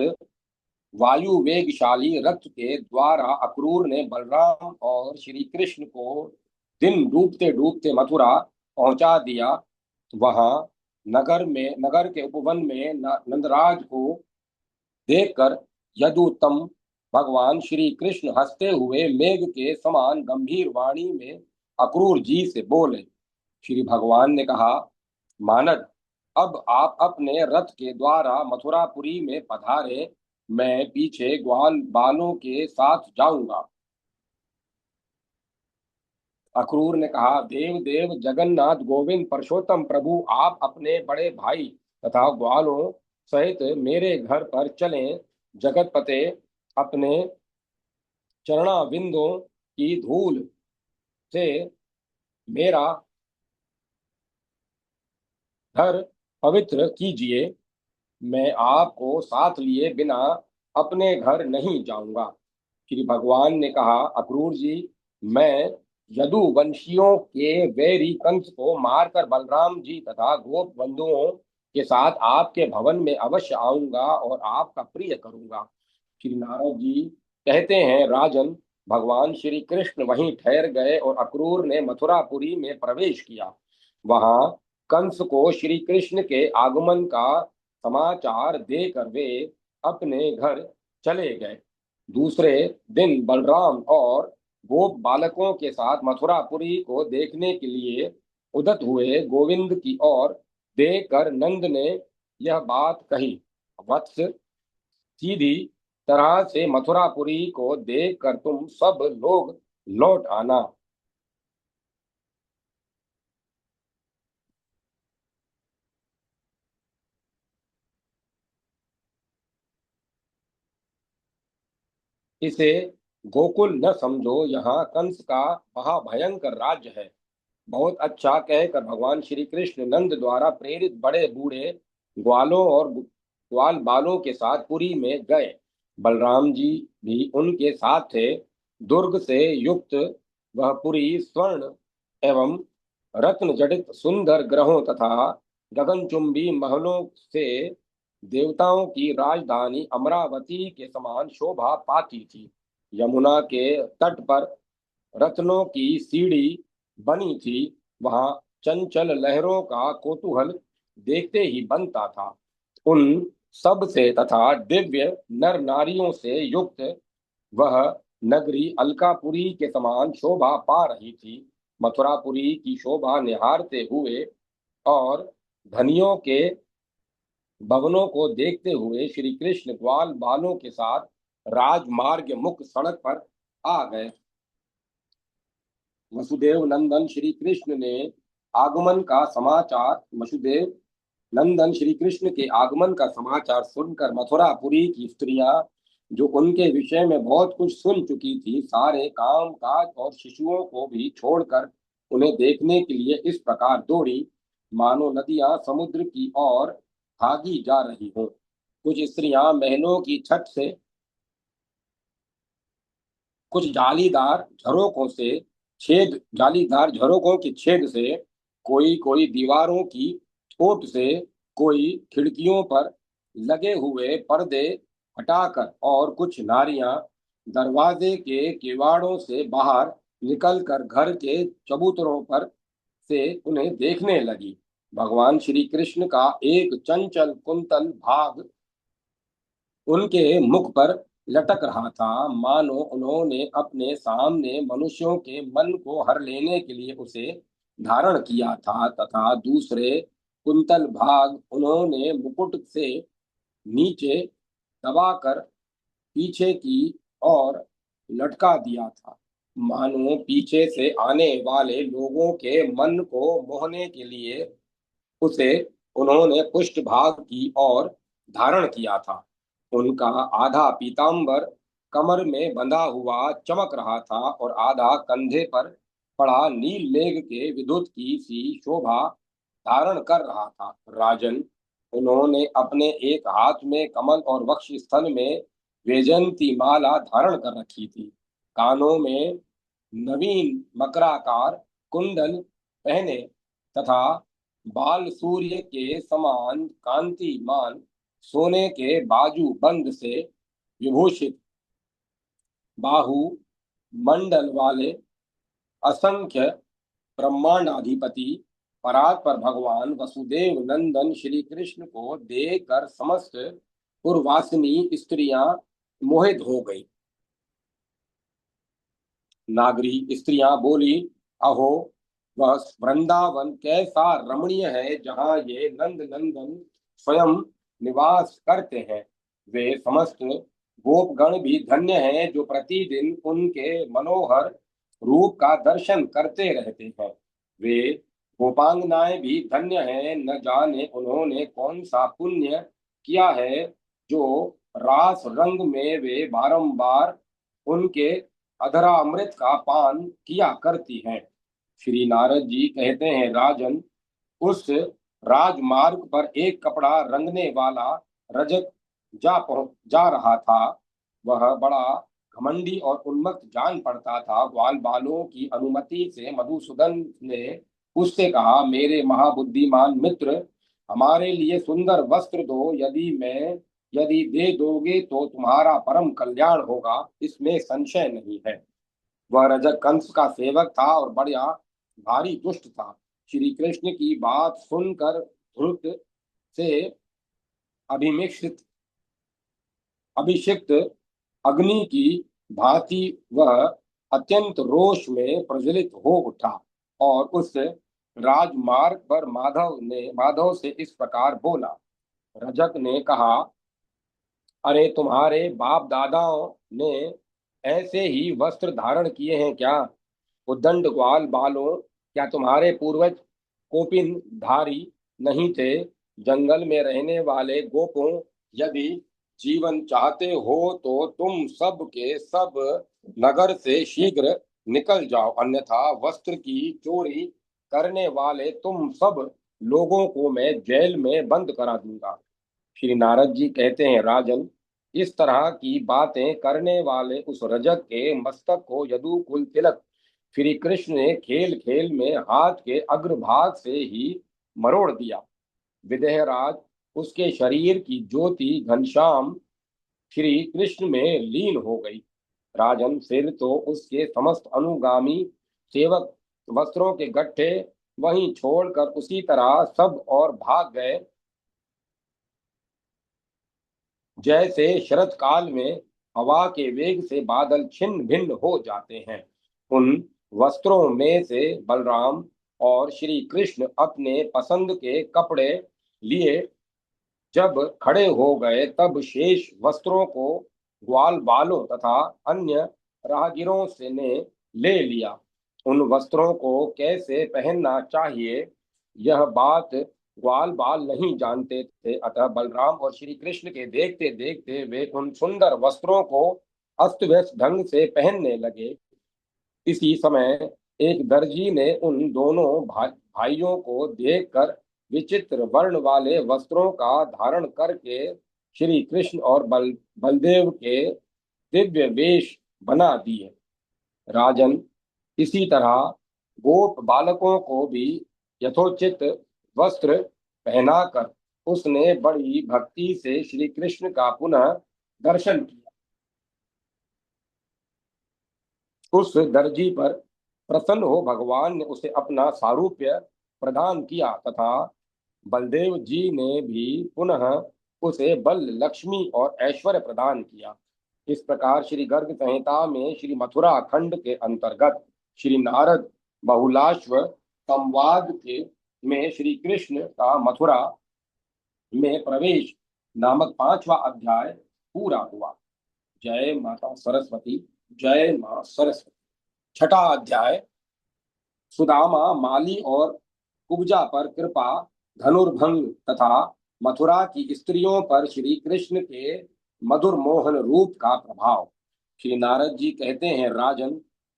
Speaker 1: वायु वेगशाली रथ के द्वारा अक्रूर ने बलराम और श्री कृष्ण को दिन डूबते डूबते मथुरा पहुंचा दिया। वहां नगर के उपवन में नंदराज को देखकर यदुतम भगवान श्री कृष्ण हंसते हुए मेघ के समान गंभीर वाणी में अक्रूर जी से बोले। श्री भगवान ने कहा, मानद, अब आप अपने रथ के द्वारा मथुरापुरी में पधारे। मैं पीछे ग्वाल बालों के साथ जाऊंगा। अक्रूर ने कहा, देव देव जगन्नाथ गोविंद परशोत्तम प्रभु, आप अपने बड़े भाई तथा ग्वालों सहित मेरे घर पर चलें। जगतपते, अपने चरणाविंदों की धूल से मेरा घर पवित्र कीजिए। मैं आपको साथ लिए बिना अपने घर नहीं जाऊंगा। श्री भगवान ने कहा, अक्रूर जी, मैं यदुवंशियों के वैरी कंस को मारकर बलराम जी तथा गोप बंधुओं के साथ आपके भवन में अवश्य आऊंगा और आपका प्रिय करूंगा। श्री नारद जी कहते हैं, राजन, भगवान श्री कृष्ण वहीं ठहर गए और अक्रूर ने मथुरापुरी में प्रवेश किया। वहां कंस को श्री कृष्ण के आगमन का समाचार देकर वे अपने घर चले गए। दूसरे दिन बलराम और गोप बालकों के साथ मथुरापुरी को देखने के लिए उद्यत हुए। गोविंद की ओर देखकर नंद ने यह बात कही, वत्स, सीधी तरह से मथुरापुरी को देखकर तुम सब लोग लौट आना। इसे गोकुल न समझो, यहाँ कंस का महाभयंकर राज्य है। बहुत अच्छा कहकर भगवान श्री कृष्ण नंद द्वारा प्रेरित बड़े बूढ़े ग्वालों और ग्वाल बालों के साथ पुरी में गए। बलराम जी भी उनके साथ थे। दुर्ग से युक्त वह पुरी स्वर्ण एवं रत्न जड़ित सुंदर ग्रहों तथा गगनचुंबी महलों से देवताओं की राजधानी अमरावती के समान शोभा पाती थी। यमुना के तट पर रत्नों की सीढ़ी बनी थी। वहां चंचल लहरों का कौतूहल देखते ही बनता था। उन सब से तथा दिव्य नर नारियों से युक्त वह नगरी अलकापुरी के समान शोभा पा रही थी। मथुरापुरी की शोभा निहारते हुए और धनियों के भवनों को देखते हुए श्री कृष्ण ग्वाल बालों के साथ राजमार्ग मुख्य सड़क पर आ गए। वसुदेव नंदन श्री कृष्ण ने आगमन का समाचार वसुदेव नंदन श्री कृष्ण के आगमन का समाचार सुनकर मथुरापुरी की स्त्रियां, जो उनके विषय में बहुत कुछ सुन चुकी थी, सारे काम काज और शिशुओं को भी छोड़कर उन्हें देखने के लिए इस प्रकार दौड़ी, मानो नदियां समुद्र की ओर भागी जा रही हो। कुछ स्त्रियां महलों की छत से, कुछ जालीदार झरोकों की छेद से, कोई कोई दीवारों की ओट से, कोई खिड़कियों पर लगे हुए पर्दे हटाकर और कुछ नारियां दरवाजे के किवाड़ों से बाहर निकलकर घर के चबूतरों पर से उन्हें देखने लगी। भगवान श्री कृष्ण का एक चंचल कुंतल भाग उनके मुख पर लटक रहा था, मानो उन्होंने अपने सामने मनुष्यों के मन को हर लेने के लिए उसे धारण किया था, तथा दूसरे कुंतल भाग उन्होंने मुकुट से नीचे दबाकर पीछे की ओर लटका दिया था, मानो पीछे से आने वाले लोगों के मन को मोहने के लिए उसे उन्होंने पृष्ठ भाग की ओर धारण किया था। उनका आधा पीतांबर कमर में बंधा हुआ चमक रहा था और आधा कंधे पर पड़ा नील मेघ के विद्युत की सी शोभा धारण कर रहा था। राजन, उन्होंने अपने एक हाथ में कमल और वक्ष स्थल में वैजयंती माला धारण कर रखी थी। कानों में नवीन मकराकार कुंडल पहने तथा बाल सूर्य के समान कांतिमान सोने के बाजू बंद से विभूषित बाहु मंडल वाले असंख्य ब्रह्मांडाधिपति परात पर भगवान वसुदेव नंदन श्री कृष्ण को देखकर समस्त पूर्वासिनी स्त्रियां मोहित हो गई। नागरी स्त्रियां बोली, अहो, वह वृंदावन कैसा रमणीय है जहाँ ये नंद नंदन स्वयं निवास करते हैं। वे समस्त गोपगण भी धन्य हैं जो प्रतिदिन उनके मनोहर रूप का दर्शन करते रहते हैं। वे गोपांगनाएं भी धन्य हैं, न जाने उन्होंने कौन सा पुण्य किया है जो रास रंग में वे बारंबार उनके अधरा अमृत का पान किया करती हैं। श्री नारद जी कहते हैं, राजन, उस राजमार्ग पर एक कपड़ा रंगने वाला रजक जा रहा था। वह बड़ा घमंडी और उन्मत्त जान पड़ता था। ग्वाल बालों की अनुमति से मधुसूदन ने उससे कहा, मेरे महाबुद्धिमान मित्र, हमारे लिए सुंदर वस्त्र दो। यदि दे दोगे तो तुम्हारा परम कल्याण होगा, इसमें संशय नहीं है। वह रजक कंस का सेवक था और बड़ा भारी दुष्ट था। श्री कृष्ण की बात सुनकर धृत से अभिमिश्रित अभिषिक्त अग्नि की भांति वह अत्यंत रोष में प्रज्वलित हो उठा और उस राजमार्ग पर माधव से इस प्रकार बोला। रजक ने कहा, अरे, तुम्हारे बाप दादाओं ने ऐसे ही वस्त्र धारण किए हैं क्या? उद्दंड ग्वाल बालों, क्या तुम्हारे पूर्वज कोपिन धारी नहीं थे? जंगल में रहने वाले गोपों, यदि जीवन चाहते हो तो तुम सब के सब नगर से शीघ्र निकल जाओ, अन्यथा वस्त्र की चोरी करने वाले तुम सब लोगों को मैं जेल में बंद करा दूंगा। श्री नारद जी कहते हैं, राजन, इस तरह की बातें करने वाले उस रजक के मस्तक को यदुकुल तिलक श्री कृष्ण ने खेल खेल में हाथ के अग्रभाग से ही मरोड़ दिया। विदेहराज उसके शरीर की ज्योति घनश्याम श्री कृष्ण में लीन हो गई। राजन, फिर तो उसके समस्त अनुगामी सेवक वस्त्रों के गट्ठे वहीं छोड़कर उसी तरह सब और भाग गए, जैसे शरत काल में हवा के वेग से बादल छिन्न भिन्न हो जाते हैं। उन वस्त्रों में से बलराम और श्री कृष्ण अपने पसंद के कपड़े लिए जब खड़े हो गए, तब शेष वस्त्रों को ग्वाल बालों तथा अन्य राहगीरों से ने ले लिया। उन वस्त्रों को कैसे पहनना चाहिए, यह बात ग्वाल बाल नहीं जानते थे। अतः बलराम और श्री कृष्ण के देखते देखते वे उन सुंदर वस्त्रों को अस्त व्यस्त ढंग से पहनने लगे। इसी समय एक दर्जी ने उन दोनों भाइयों को देखकर विचित्र वर्ण वाले वस्त्रों का धारण करके श्री कृष्ण और बलदेव के दिव्य वेश बना दिए। राजन, इसी तरह गोप बालकों को भी यथोचित वस्त्र पहनाकर उसने बड़ी भक्ति से श्री कृष्ण का पुनः दर्शन किया। उस दर्जी पर प्रसन्न हो भगवान ने उसे अपना सारूप्य प्रदान किया तथा बलदेव जी ने भी पुनः उसे बल, लक्ष्मी और ऐश्वर्य प्रदान किया। इस प्रकार श्री गर्ग संहिता में श्री मथुरा खंड के अंतर्गत श्री नारद बहुलाश्व संवाद के में श्री कृष्ण का मथुरा में प्रवेश नामक 5वां अध्याय पूरा हुआ। जय माता सरस्वती। जय मां सरस्वती। छठा अध्याय, सुदामा, माली और कुब्जा पर कृपा, धनुर्भंग तथा मथुरा की स्त्रियों पर श्री कृष्ण के मधुर मोहन रूप का प्रभाव। श्री नारद जी कहते हैं, राजन,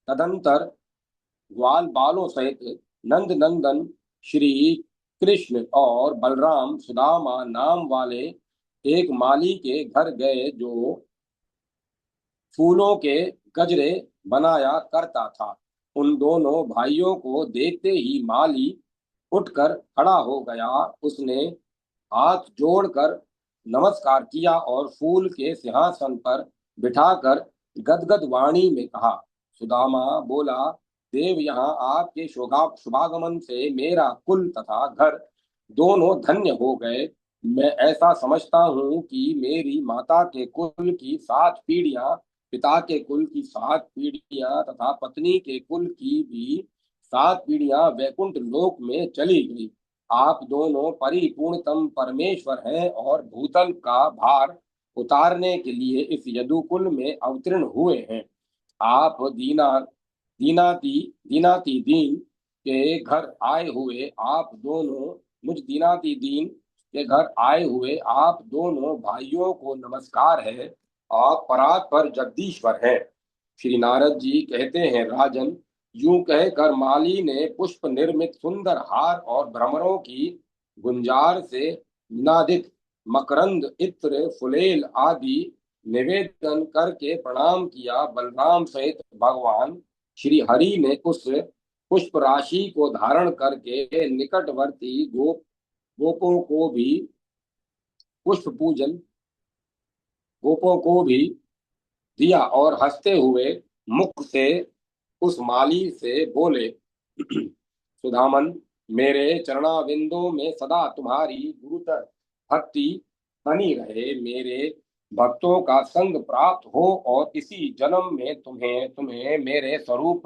Speaker 1: तदंतर ग्वाल बालों सहित नंद नंदन श्री कृष्ण और बलराम सुदामा नाम वाले एक माली के घर गए जो फूलों के गजरे बनाया करता था। उन दोनों भाइयों को देखते ही माली उठकर खड़ा हो गया। उसने हाथ जोड़कर नमस्कार किया और फूल के सिंहासन पर बिठाकर गदगद वाणी में कहा। सुदामा बोला, देव, यहाँ आपके शुभागमन से मेरा कुल तथा घर दोनों धन्य हो गए। मैं ऐसा समझता हूँ कि मेरी माता के कुल की 7 पीढ़ियां, पिता के कुल की 7 पीढ़ियां तथा पत्नी के कुल की भी 7 पीढ़ियां वैकुंठ लोक में चली गई। आप दोनों परिपूर्णतम परमेश्वर हैं और भूतल का भार उतारने के लिए इस यदुकुल में अवतीर्ण हुए हैं। आप दीनाती दीनाती दीन के घर आए हुए आप दोनों मुझ दीनाती दीन के घर आए हुए आप दोनों भाइयों को नमस्कार है। आप परात्पर जगदीश्वर हैं। श्री नारद जी कहते हैं, राजन, यूं कहकर माली ने पुष्प निर्मित सुंदर हार और भ्रमरों की गुंजार से नादित मकरंद इत्र फुलेल आदि निवेदन करके प्रणाम किया। बलराम सहित भगवान श्री हरि ने उस पुष्प राशि को धारण करके निकटवर्ती गोपों को भी पुष्प पूजन गोपों को भी दिया और हंसते हुए मुख से उस माली से बोले, सुधामन, मेरे चरणाविंदों में सदा तुम्हारी गुरुतर भक्ति बनी रहे। मेरे भक्तों का संग प्राप्त हो और इसी जन्म में तुम्हें तुम्हें मेरे स्वरूप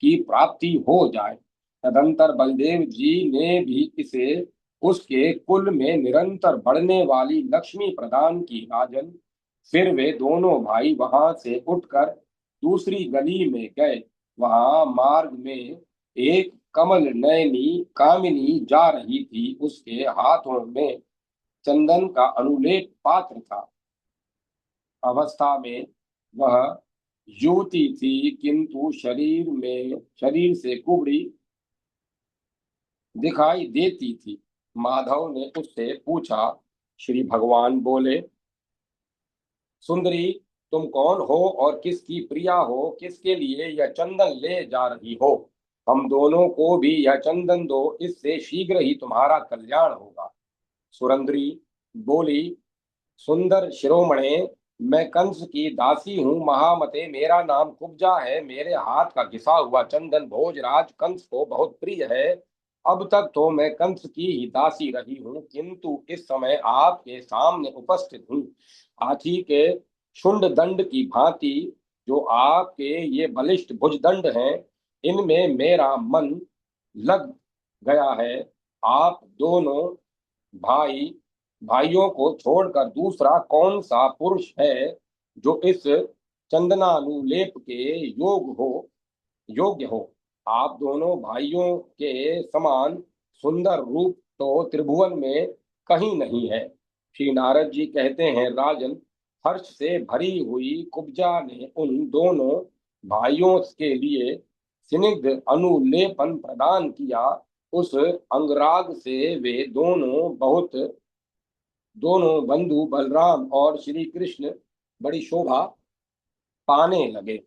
Speaker 1: की प्राप्ति हो जाए। तदंतर बलदेव जी ने भी इसे उसके कुल में निरंतर बढ़ने वाली लक्ष्मी प्रदान की। राजन, फिर वे दोनों भाई वहां से उठकर दूसरी गली में गए। वहां मार्ग में एक कमल नयनी कामिनी जा रही थी। उसके हाथों में चंदन का अनुलेप पात्र था। अवस्था में वह युवती थी, किंतु शरीर से कुबड़ी दिखाई देती थी। माधव ने उससे पूछा। श्री भगवान बोले, सुंदरी, तुम कौन हो और किसकी प्रिया हो? किसके लिए यह चंदन ले जा रही हो? हम दोनों को भी यह चंदन दो, इससे शीघ्र ही तुम्हारा कल्याण होगा। सुरंदरी बोली, सुंदर शिरोमणे, मैं कंस की दासी हूँ। महामते, मेरा नाम कुब्जा है। मेरे हाथ का घिसा हुआ चंदन भोजराज कंस को बहुत प्रिय है। अब तक तो मैं कंस की ही दासी रही हूँ, किंतु इस समय आपके सामने उपस्थित हूँ। हाथी के शुंड दंड की भांति जो आपके ये बलिष्ठ भुजदंड हैं, इनमें मेरा मन लग गया है। आप दोनों भाई भाइयों को छोड़कर दूसरा कौन सा पुरुष है जो इस चंदनानुलेप के योग्य हो? आप दोनों भाइयों के समान सुंदर रूप तो त्रिभुवन में कहीं नहीं है। श्री नारद जी कहते हैं, राजन, हर्ष से भरी हुई कुब्जा ने उन दोनों भाइयों के लिए स्निग्ध अनुलेपन प्रदान किया। उस अंगराग से वे दोनों बंधु बलराम और श्री कृष्ण बड़ी शोभा पाने लगे।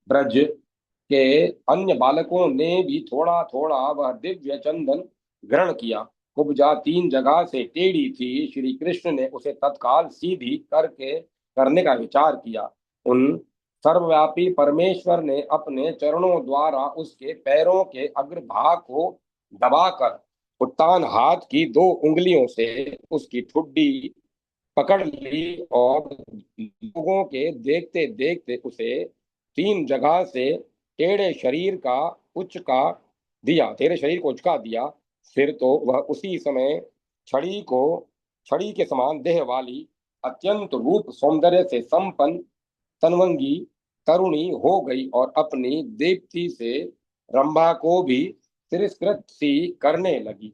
Speaker 1: ब्रज के अन्य बालकों ने भी थोड़ा थोड़ा वह दिव्य चंदन ग्रहण किया। कुब्जा 3 जगह से टेढ़ी थी। श्री कृष्ण ने उसे तत्काल सीधी करने का विचार किया। उन सर्वव्यापी परमेश्वर ने अपने चरणों द्वारा उसके पैरों के अग्रभाग को दबाकर उत्तान हाथ की 2 उंगलियों से उसकी ठुड्डी पकड़ ली और लोगों के देखते देखते उसे 3 जगह से टेढ़े शरीर को उचका दिया। फिर तो वह उसी समय छड़ी को छड़ी के समान देह वाली अत्यंत रूप सौंदर्य से संपन्न तनवंगी तरुणी हो गई और अपनी दीप्ति से रंभा को भी तिरस्कृत सी करने लगी।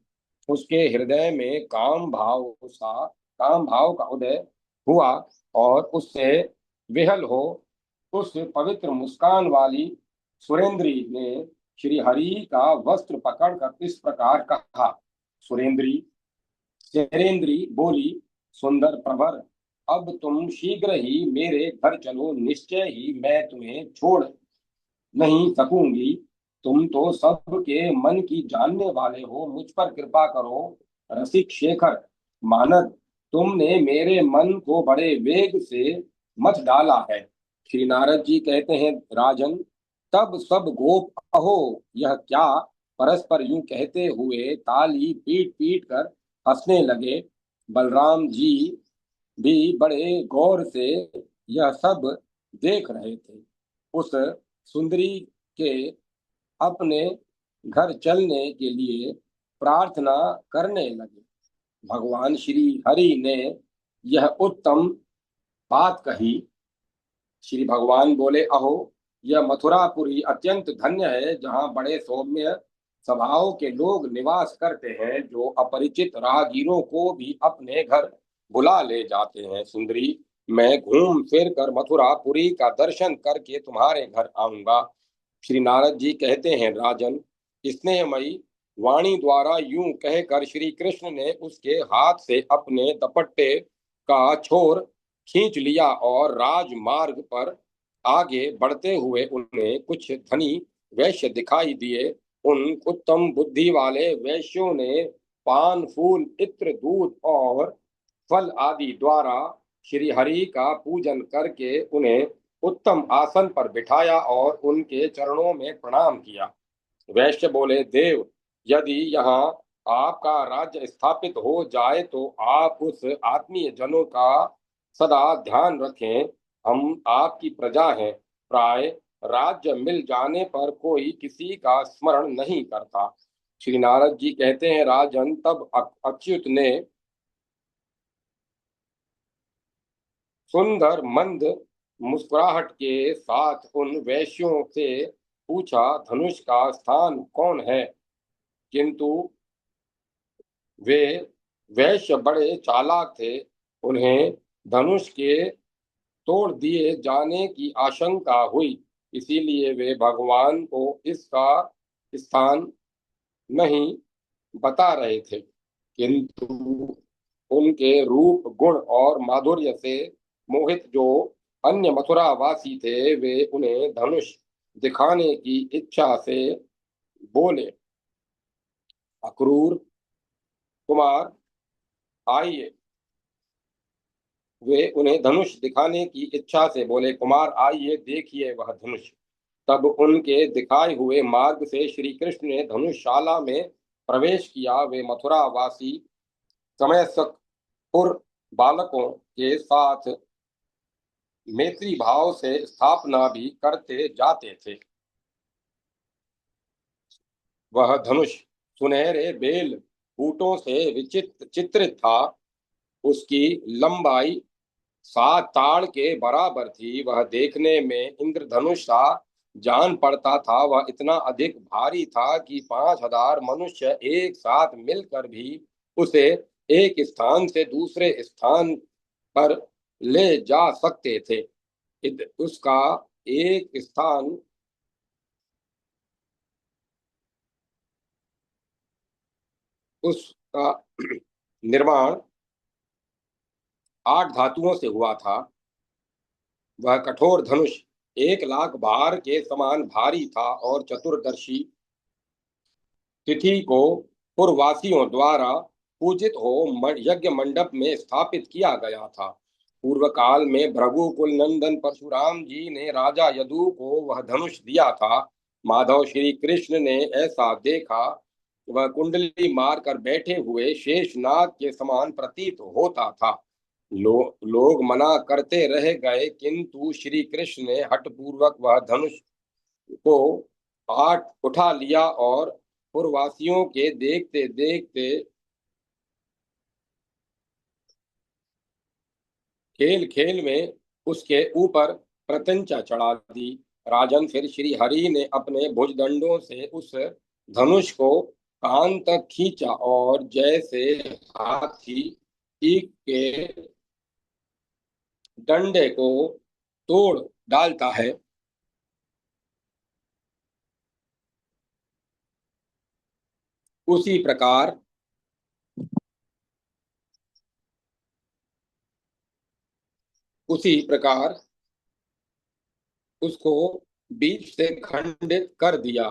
Speaker 1: उसके हृदय में काम भाव का उदय हुआ और उससे विहल हो उस पवित्र मुस्कान वाली सुरेंद्री ने श्री हरि का वस्त्र पकड़कर इस प्रकार कहा। सुरेंद्री बोली, सुंदर प्रवर, अब तुम शीघ्र ही मेरे घर चलो। निश्चय ही मैं तुम्हें छोड़ नहीं सकूंगी। तुम तो सबके मन की जानने वाले हो। मुझ पर कृपा करो रसिक शेखर मानद, तुमने मेरे मन को बड़े वेग से मत डाला है। श्री नारद जी कहते हैं, राजन, तब सब गोप अहो यह क्या परस्पर यूं कहते हुए ताली पीट पीट कर हंसने लगे। बलराम जी भी बड़े गौर से यह सब देख रहे थे। उस सुंदरी के अपने घर चलने के लिए प्रार्थना करने लगे। भगवान श्री हरि ने यह उत्तम बात कही। श्री भगवान बोले, अहो यह मथुरापुरी अत्यंत धन्य है, जहाँ बड़े सौम्य स्वभाव के लोग निवास करते हैं, जो अपरिचित राहगीरों को भी अपने घर बुला ले जाते हैं। सुंदरी, मैं घूम फिर कर मथुरापुरी का दर्शन करके तुम्हारे घर आऊंगा। श्री नारद जी कहते हैं, राजन, स्नेहमयी वाणी द्वारा यूं कहकर श्री कृष्ण ने उसके हाथ से अपने दुपट्टे का छोर खींच लिया और राजमार्ग पर आगे बढ़ते हुए उन्हें कुछ धनी वैश्य दिखाई दिए। उन उत्तम बुद्धि वाले वैश्यों ने पान फूल इत्र दूध और फल आदि द्वारा श्री हरि का पूजन करके उन्हें उत्तम आसन पर बिठाया और उनके चरणों में प्रणाम किया। वैश्य बोले, देव, यदि यहाँ आपका राज्य स्थापित हो जाए तो आप उस आत्मीय जनों का सदा ध्यान रखें। हम आपकी प्रजा हैं। प्राय राज्य मिल जाने पर कोई किसी का स्मरण नहीं करता। श्री नारद जी कहते हैं, राजन, तब अच्युत ने सुंदर मंद मुस्कुराहट के साथ उन वैश्यों से पूछा, धनुष का स्थान कौन है? किंतु वे वैश्य बड़े चालाक थे। उन्हें धनुष के तोड़ दिए जाने की आशंका हुई, इसीलिए वे भगवान को इसका स्थान नहीं बता रहे थे। किंतु उनके रूप गुण और माधुर्य से मोहित जो अन्य मथुरा वासी थे, वे उन्हें धनुष दिखाने की इच्छा से बोले, अक्रूर कुमार आइए। वे उन्हें धनुष दिखाने की इच्छा से बोले, कुमार आइए, देखिए वह धनुष। तब उनके दिखाए हुए मार्ग से श्री कृष्ण ने धनुषशाला में प्रवेश किया। वे मथुरा वासी समयस्कुर बालकों के साथ मैत्री भाव से स्थापना भी करते जाते थे। वह धनुष सुनहरे बेल बूटों से विचित्र चित्रित था। उसकी लंबाई 7 ताड़ के बराबर थी। वह देखने में इंद्रधनुष सा जान पड़ता था। वह इतना अधिक भारी था कि 5,000 मनुष्य एक साथ मिलकर भी उसे एक स्थान से दूसरे स्थान पर ले जा सकते थे। उसका एक स्थान उसका निर्माण 8 धातुओं से हुआ था। वह कठोर धनुष 1,00,000 भार के समान भारी था और चतुर्दशी तिथि को पूर्ववासियों द्वारा पूजित हो यज्ञ मंडप में स्थापित किया गया था। पूर्व काल में भृगुकुल नंदन परशुराम जी ने राजा यदु को वह धनुष दिया था। माधव श्री कृष्ण ने ऐसा देखा। वह कुंडली मारकर बैठे हुए शेषनाग के समान प्रतीत होता था। लोग मना करते रह गए, किंतु श्री कृष्ण ने हठपूर्वक वह धनुष को आठ उठा लिया और पूर्ववासियों के देखते देखते खेल खेल में उसके ऊपर प्रत्यंचा चढ़ा दी। राजन, फिर श्री हरि ने अपने भुजदंडों से उस धनुष को कान तक खींचा और जैसे हाथी चीख के डंडे को तोड़ डालता है, उसी प्रकार उसी प्रकार उसको बीच से खंडित कर दिया।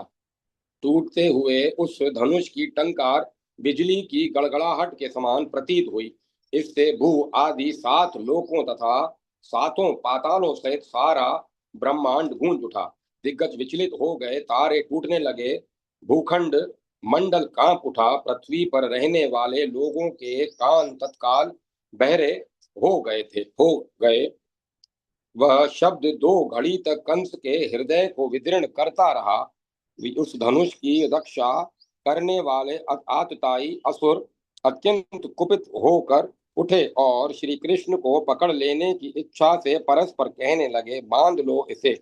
Speaker 1: टूटते हुए उस धनुष की टंकार बिजली की गड़गड़ाहट के समान प्रतीत हुई। इससे भू आदि 7 लोकों तथा 7 पातालों सहित सारा ब्रह्मांड गूंज उठा। दिग्गज विचलित हो गए, तारे टूटने लगे, भूखंड मंडल कांप उठा, पृथ्वी पर रहने वाले लोगों के कान तत्काल बहरे हो गए। वह शब्द 2 घड़ी तक कंस के हृदय को विदीर्ण करता रहा। उस धनुष की रक्षा करने वाले आतताई असुर अत्यंत कुपित होकर उठे और श्री कृष्ण को पकड़ लेने की इच्छा से परस्पर कहने लगे, बांध लो इसे।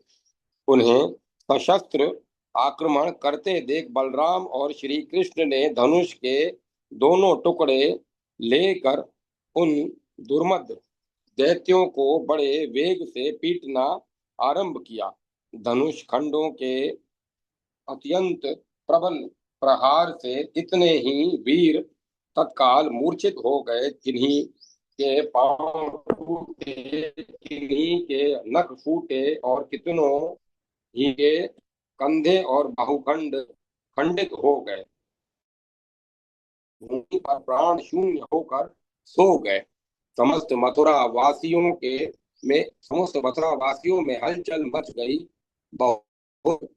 Speaker 1: उन्हें सशस्त्र आक्रमण करते देख बलराम और श्री कृष्ण ने धनुष के दोनों टुकड़े लेकर उन दुर्मद दैत्यों को बड़े वेग से पीटना आरंभ किया। धनुष खंडों के अत्यंत प्रबल प्रहार से इतने ही वीर तत्काल मूर्छित हो गए, किन्हीं के पांव टूटे, किन्हीं के नख फूटे और कितनों ही के कंधे और बाहुखंड खंडित हो गए। भूमि पर प्राण शून्य होकर सो गए। समस्त मथुरा वासियों के समस्त मथुरा वासियों में हलचल मच गई। बहुत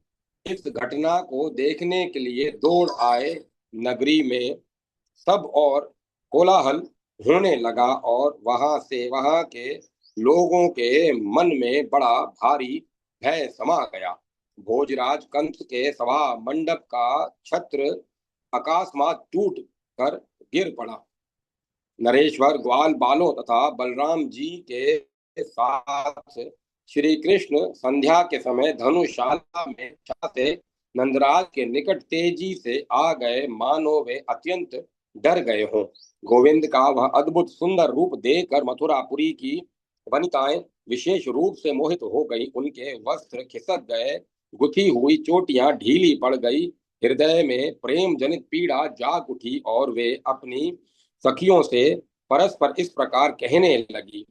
Speaker 1: इस घटना को देखने के लिए दौड़ आए। नगरी में सब और कोलाहल होने लगा और वहां के लोगों के मन में बड़ा भारी भय समा गया। भोजराज कंस के सभा मंडप का छत्र अकस्मात टूट कर गिर पड़ा। नरेश्वर ग्वाल बालों तथा बलराम जी के साथ श्री कृष्ण संध्या के समय धनुशाला में से नंदराज के निकट तेजी से आ गए, मानो वे अत्यंत डर गए हों। गोविंद का वह अद्भुत सुंदर रूप देखकर मथुरापुरी की वनिताएं विशेष रूप से मोहित हो गई। उनके वस्त्र खिसक गए, गुथी हुई चोटियां ढीली पड़ गई, हृदय में प्रेम जनित पीड़ा जाग उठी और वे अपनी सखियों से परस्पर इस प्रकार कहने लगी।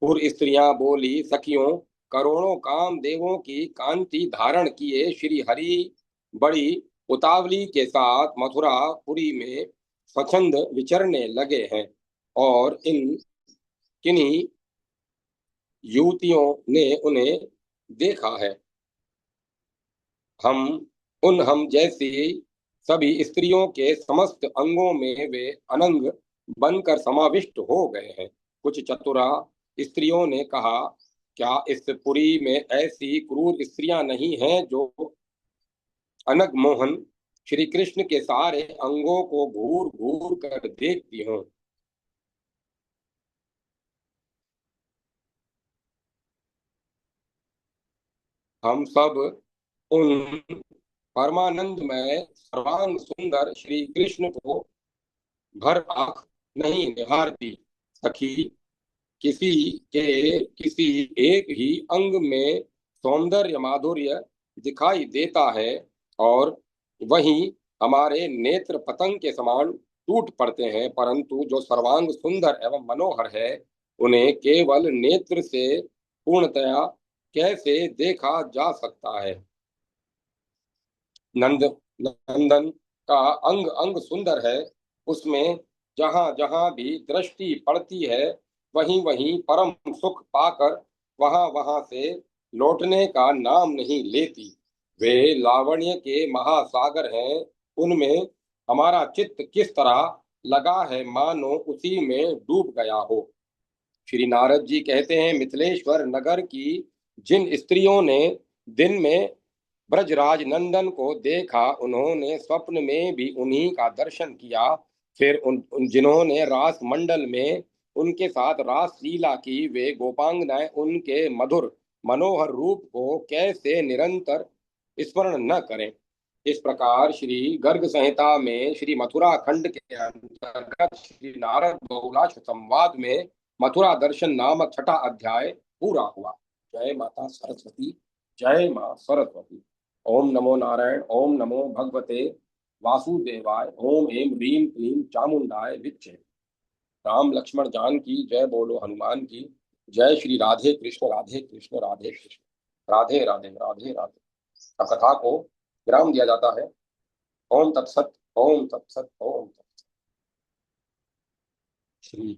Speaker 1: और स्त्रियां बोली, सखियों, करोड़ों काम देवों की कांति धारण किए श्री हरि बड़ी उतावली के साथ मथुरापुरी में स्वच्छंद विचरने लगे हैं और इन किन्हीं युवतियों ने उन्हें देखा है। हम हम जैसी सभी स्त्रियों के समस्त अंगों में वे अनंग बनकर समाविष्ट हो गए हैं। कुछ चतुरा स्त्रियों ने कहा, क्या इस पुरी में ऐसी क्रूर स्त्रियां नहीं हैं जो अनग मोहन श्री कृष्ण के सारे अंगों को घूर घूर कर देखती हों। हम सब उन परमानंदमय सर्वांग सुंदर श्री कृष्ण को भर आंख नहीं निहारती। सखी, किसी किसी एक ही अंग में सौंदर्य माधुर्य दिखाई देता है और वहीं हमारे नेत्र पतंग के समान टूट पड़ते हैं, परंतु जो सर्वांग सुंदर एवं मनोहर है, उन्हें केवल नेत्र से पूर्णतया कैसे देखा जा सकता है। नंद नंदन का अंग अंग सुंदर है, उसमें जहां जहां भी दृष्टि पड़ती है, वहीं वहीं परम सुख पाकर वहां वहां से लौटने का नाम नहीं लेती। वे लावण्य के महासागर हैं, उनमें हमारा चित्त किस तरह लगा है, मानो उसी में डूब गया हो। श्री नारद जी कहते हैं, मिथिलेश्वर नगर की जिन स्त्रियों ने दिन में ब्रजराज नंदन को देखा, उन्होंने स्वप्न में भी उन्हीं का दर्शन किया। फिर जिन्होंने रास मंडल में उनके साथ रास लीला की, वे गोपांगनाएं उनके मधुर मनोहर रूप को कैसे निरंतर स्मरण न करें। इस प्रकार श्री गर्ग संहिता में श्री मथुरा खंड के अंतर्गत श्री नारद बहुलाश संवाद में मथुरा दर्शन नामक छठा अध्याय पूरा हुआ। जय माता सरस्वती। जय मां सरस्वती। ओम नमो नारायण। ओम नमो भगवते वासुदेवाय। ओम एम ह्रीम क्लीम चामुंडाय विच्चे। राम लक्ष्मण जान की जय बोलो हनुमान की। जय श्री राधे कृष्ण राधे कृष्ण राधे कृष्ण राधे राधे राधे राधे। अब कथा को विराम दिया जाता है। ओम तत्सत ओम तत्सत ओम तत्सत। श्री